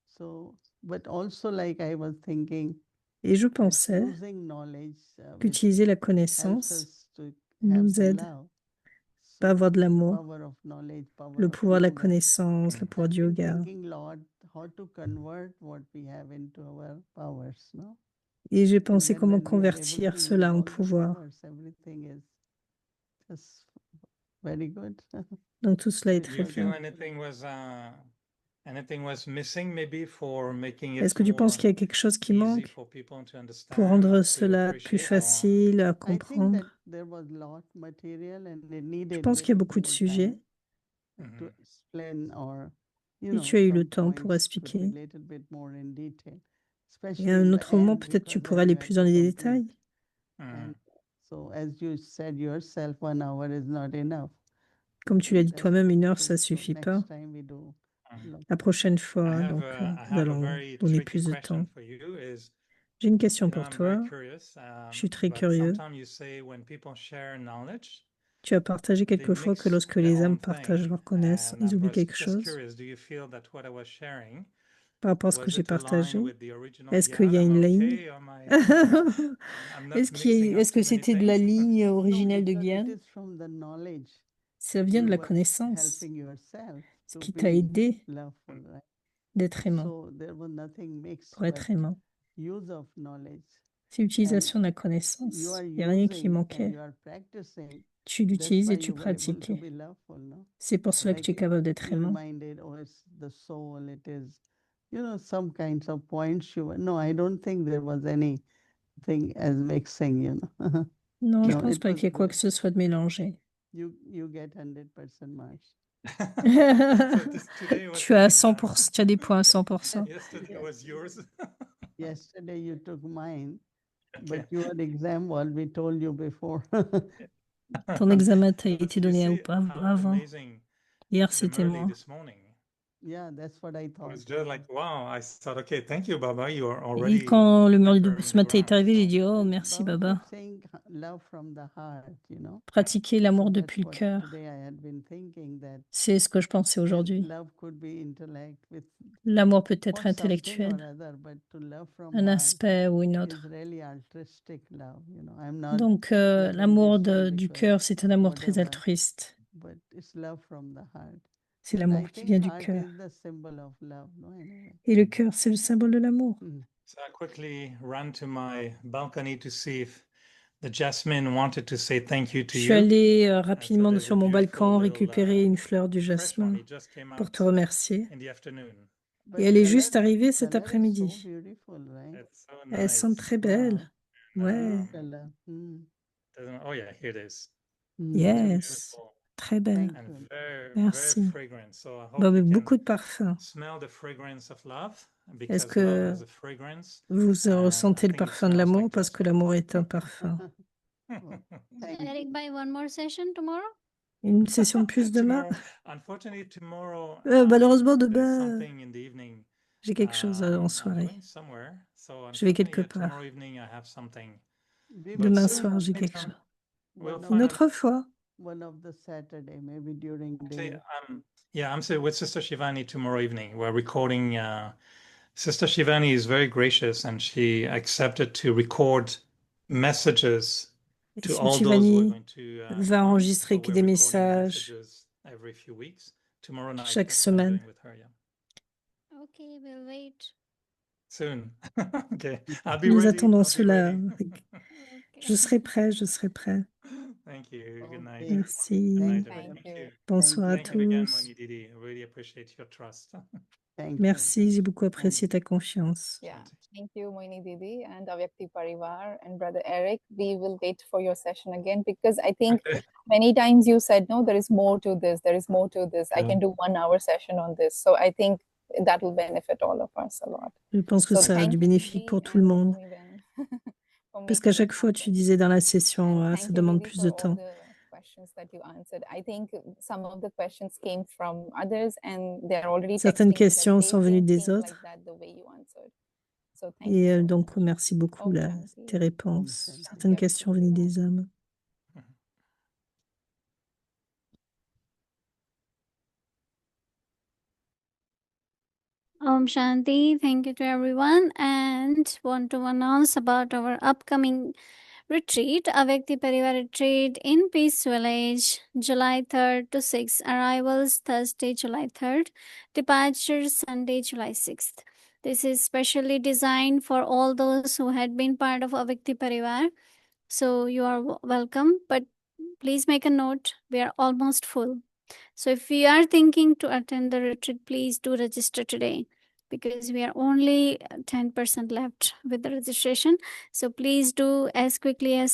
A: So, but also like I was thinking,
B: Et je pensais
A: using knowledge, which
B: qu'utiliser la
A: helps
B: connaissance
A: us to have
B: nous
A: the
B: aide
A: love.
B: à avoir de l'amour,
A: Power of knowledge, power
B: le
A: of
B: pouvoir de la
A: yoga.
B: connaissance, le pouvoir
A: I've
B: du
A: been
B: yoga.
A: thinking, Lord, how to convert what we have into our powers, no?
B: Et j'ai
A: And
B: pensé
A: then
B: comment
A: when we are able
B: convertir
A: to
B: cela
A: use
B: en
A: all the
B: pouvoir.
A: powers, everything is just very good.
B: Donc tout cela est
H: Do
B: très
H: you feel
B: bien.
H: anything was missing maybe for making
B: Est-ce
H: it
B: que tu penses
H: more
B: qu'il y a quelque chose qui
H: easy
B: manque
H: for people to
B: pour
H: understand
B: rendre
H: or to
B: cela plus
H: appreciate or
B: facile à
A: I think that
B: comprendre?
A: there was lot material and they
B: Je
A: needed
B: pense qu'il y a
A: little
B: beaucoup de
A: more
B: sujets
A: time to
H: Mhm.
A: explain or
B: et tu as eu le
A: some
B: temps pour
A: points could be
B: expliquer.
A: little bit more in detail,
B: Et
A: especially
B: à
A: in
B: un
A: the
B: autre moment,
A: end
B: peut-être tu
A: because
B: pourras
A: then
B: aller
A: you had
B: plus
A: to
B: dans les
A: complete.
B: détails.
A: And so as you said yourself, 1 hour is not enough.
B: Comme tu l'as dit
A: That's
B: toi-même, 1 heure,
A: so-
B: ça
A: so
B: suffit
A: next
B: pas.
A: time we do lot.
B: La prochaine
H: I
B: fois,
H: have
B: donc,
H: I
B: nous
H: have a
B: allons
H: very
B: donner
H: tricky
B: plus de
H: question
B: temps.
H: for you is,
B: J'ai une question
H: you know,
B: pour
H: I'm very
B: toi.
H: curious,
B: Je suis très
H: but
B: curieux.
H: sometimes you say when people share knowledge,
B: Tu as partagé
H: they
B: quelquefois que
H: mix
B: lorsque
H: their
B: les âmes
H: own
B: partagent
H: thing.
B: leur connaissance,
H: And
B: ils
H: I
B: oublient
H: was
B: quelque
H: just
B: chose
H: curious, do you feel that what I was sharing,
B: par rapport à ce que
H: was
B: j'ai
H: it aligned
B: partagé?
H: with the original
B: Est-ce qu'il y a
H: Gyan? Am
B: une
H: I
B: ligne?
H: okay? I'm not mixing up
B: Est-ce que
H: too many
B: c'était de la
H: things?
B: ligne
A: No,
B: originelle de
A: because it
B: Gyan?
A: is from the knowledge
B: Ça vient de
A: you
B: la
A: were
B: connaissance,
A: helping yourself
B: ce
A: to
B: qui t'a
A: be
B: aidé
A: loveful, right?
B: d'être aimant,
A: So there was nothing mixed
B: pour être
A: but
B: aimant.
A: use of knowledge.
B: C'est l'utilisation de la
A: You
B: connaissance.
A: are
B: Il n'y a rien qui
A: using and
B: manquait.
A: you are practicing.
B: Tu
A: That's
B: l'utilises
A: why
B: et tu
A: you were able to
B: pratiquais.
A: be loveful, no?
B: C'est pour cela que tu es
A: Like
B: capable d'être
A: you
B: aimant.
A: reminded, oh, it's the soul, it is, some kinds of points you were. No, I don't think there was anything as mixing,
B: Non, je
A: No,
B: pense
A: it
B: pas
A: was
B: qu'il y ait quoi que
A: good.
B: ce soit de mélangé.
A: You get 100% marks.
H: Today was
B: Tu as
H: like that.
B: 100%, tu as des points à 100%.
H: Yesterday was yours.
A: Yesterday you took mine,
H: Okay.
A: but your exam was we told you before.
B: Ton examen t'a
H: But
B: été
H: you
B: donné
H: see
B: avant.
H: how amazing
B: Hier,
H: them
B: c'était
H: early
B: moi.
H: this morning.
A: Yeah, that's what I
H: I
A: thought.
H: was just like, wow. I thought, okay, thank you, Baba. You are
B: Et
H: already
B: quand le mur de
H: preparing
B: ce
H: the
B: matin est
H: ground.
B: arrivé, j'ai
H: So
B: dit, oh,
A: And
B: merci
A: Baba
B: Baba.
A: kept saying love from the heart,
B: Pratiquer
A: So
B: l'amour
A: that's
B: depuis le
A: what
B: cœur.
A: today I had been thinking that
B: C'est ce que je pensais aujourd'hui.
A: love could be intellect with
B: L'amour peut être
A: for something or
B: intellectuel,
A: other, but to love from
B: un
A: heart
B: aspect ou une
A: is
B: autre.
A: really altruistic love. I'm not
B: Donc,
A: loving
B: l'amour
A: this one
B: du
A: because
B: cœur, c'est un amour très
A: whatever,
B: altruiste.
A: but it's love from the heart.
B: C'est
A: And
B: l'amour
A: I
B: qui
A: think
B: vient du
A: heart
B: cœur.
A: is the symbol of love, no? Anyway.
B: Et le cœur, c'est le symbole de l'amour.
H: So I quickly ran to my balcony to see if the jasmine wanted to say thank you to
B: Je suis
H: you.
B: allée
H: And so
B: rapidement
H: there's a
B: sur mon
H: beautiful
B: balcon
H: little
B: récupérer une fleur du
H: fresh one.
B: jasmin
H: It just came
B: pour
H: out
B: te remercier.
H: in the afternoon.
A: But
B: Et elle est
A: color,
B: juste arrivée cet
A: color is so
B: après-midi.
A: beautiful, right?
H: It's so
B: Elle semble
H: nice.
B: très belle.
A: Wow.
B: Ouais.
A: Blue color.
H: Oh yeah, here it is.
B: Yes.
H: Beautiful
B: Très belle.
A: Thank
H: and
A: you.
H: very, very
B: Merci.
H: fragrant. So I
B: Bah,
H: hope you
B: avec
H: can
B: beaucoup de parfum.
H: smell the fragrance of love
B: Est-ce
H: because love
B: que
H: has a fragrance.
B: vous
H: And
B: ressentez
H: I
B: le
H: think it
B: parfum de
H: smells
B: l'amour
H: like
B: parce que
H: jasmine.
B: l'amour est un parfum.
A: Well, thank you.
C: Eric, buy one more session tomorrow?
B: Une session de plus demain?
H: Tomorrow, unfortunately, tomorrow
B: Malheureusement,
H: there's
B: demain,
H: something in the evening.
B: j'ai quelque chose en
H: I'm
B: soirée.
H: going somewhere. So
B: Je vais
H: unfortunately,
B: quelque
H: yeah,
B: part.
H: tomorrow evening I have something.
A: We
H: But
A: will
B: Demain
A: do
B: soir, j'ai quelque
H: anytime,
B: chose.
H: we'll
A: one
H: find
B: Une
H: out.
B: autre fois.
A: one of the Saturday, maybe during
H: See,
A: day.
H: I'm with Sister Shivani tomorrow evening. We're recording. Sister Shivani is very gracious, and she accepted to record messages
B: Et
H: to
B: Sister
H: all those who are
B: Shivani
H: going to
B: va
H: come.
B: enregistrer
H: So
B: que
H: we're
B: des
H: recording
B: messages
H: messages every few weeks. Tomorrow night,
B: chaque
H: that's what I'm
B: semaine.
H: doing with her. Yeah,
C: Okay, we'll wait.
H: soon. Okay, I'll be
B: Nous
H: ready.
B: attendons
H: I'll be
B: cela.
H: ready.
B: Je
C: Okay.
B: serai prêt, je serai prêt.
H: Thank you. Good night.
A: Okay.
B: Merci.
H: Good night,
A: Thank
H: everyone.
A: you.
H: Thank you.
B: Bonsoir à
H: Thank you again,
B: tous.
H: Moni Didi. I really appreciate your trust.
A: Thank you.
B: Merci, j'ai beaucoup apprécié ta confiance.
G: Yeah, thank you, Moini Didi and Avyakti Parivar and Brother Eric. We will wait for your session again because I think many times you said, no, there is more to this, there is more to this. I can do 1 hour session on this. So I think that will benefit all of us a lot.
B: Je pense que
G: So
B: ça a
G: thank
B: du
G: you,
B: bénéfique
G: Didi
B: pour tout le
G: and
B: monde.
G: Naomi Ben, for
B: Parce qu'à
G: making it
B: chaque fois, tu
G: happen.
B: disais dans la session,
G: And
B: ah,
G: thank
B: ça
G: you,
B: demande
G: Didi,
B: plus
G: for
B: de
G: all
B: temps.
G: the questions that you answered. I think some of the questions came from others and they're already
B: Certaines
G: texting me that
B: questions
G: they
B: sont venues
G: didn't
B: des
G: think like
B: autres.
G: that the way you answered. So thank
B: Et
G: you so
B: donc,
G: much.
B: merci beaucoup
G: Om
B: là,
G: Shanti.
B: tes réponses.
A: Shanti.
B: Certaines
G: Avyakti
B: questions venues
G: Parivar.
B: des hommes.
C: Om Shanti. Thank you to everyone. And want to announce about our upcoming retreat, Avyakti Parivar Retreat in Peace Village, July 3rd to 6th. Arrivals Thursday, July 3rd. Departure Sunday, July 6th. This is specially designed for all those who had been part of Avyakti Parivar. So you are welcome, but please make a note, we are almost full. So if you are thinking to attend the retreat, please do register today, because we are only 10% left with the registration. So please do as quickly as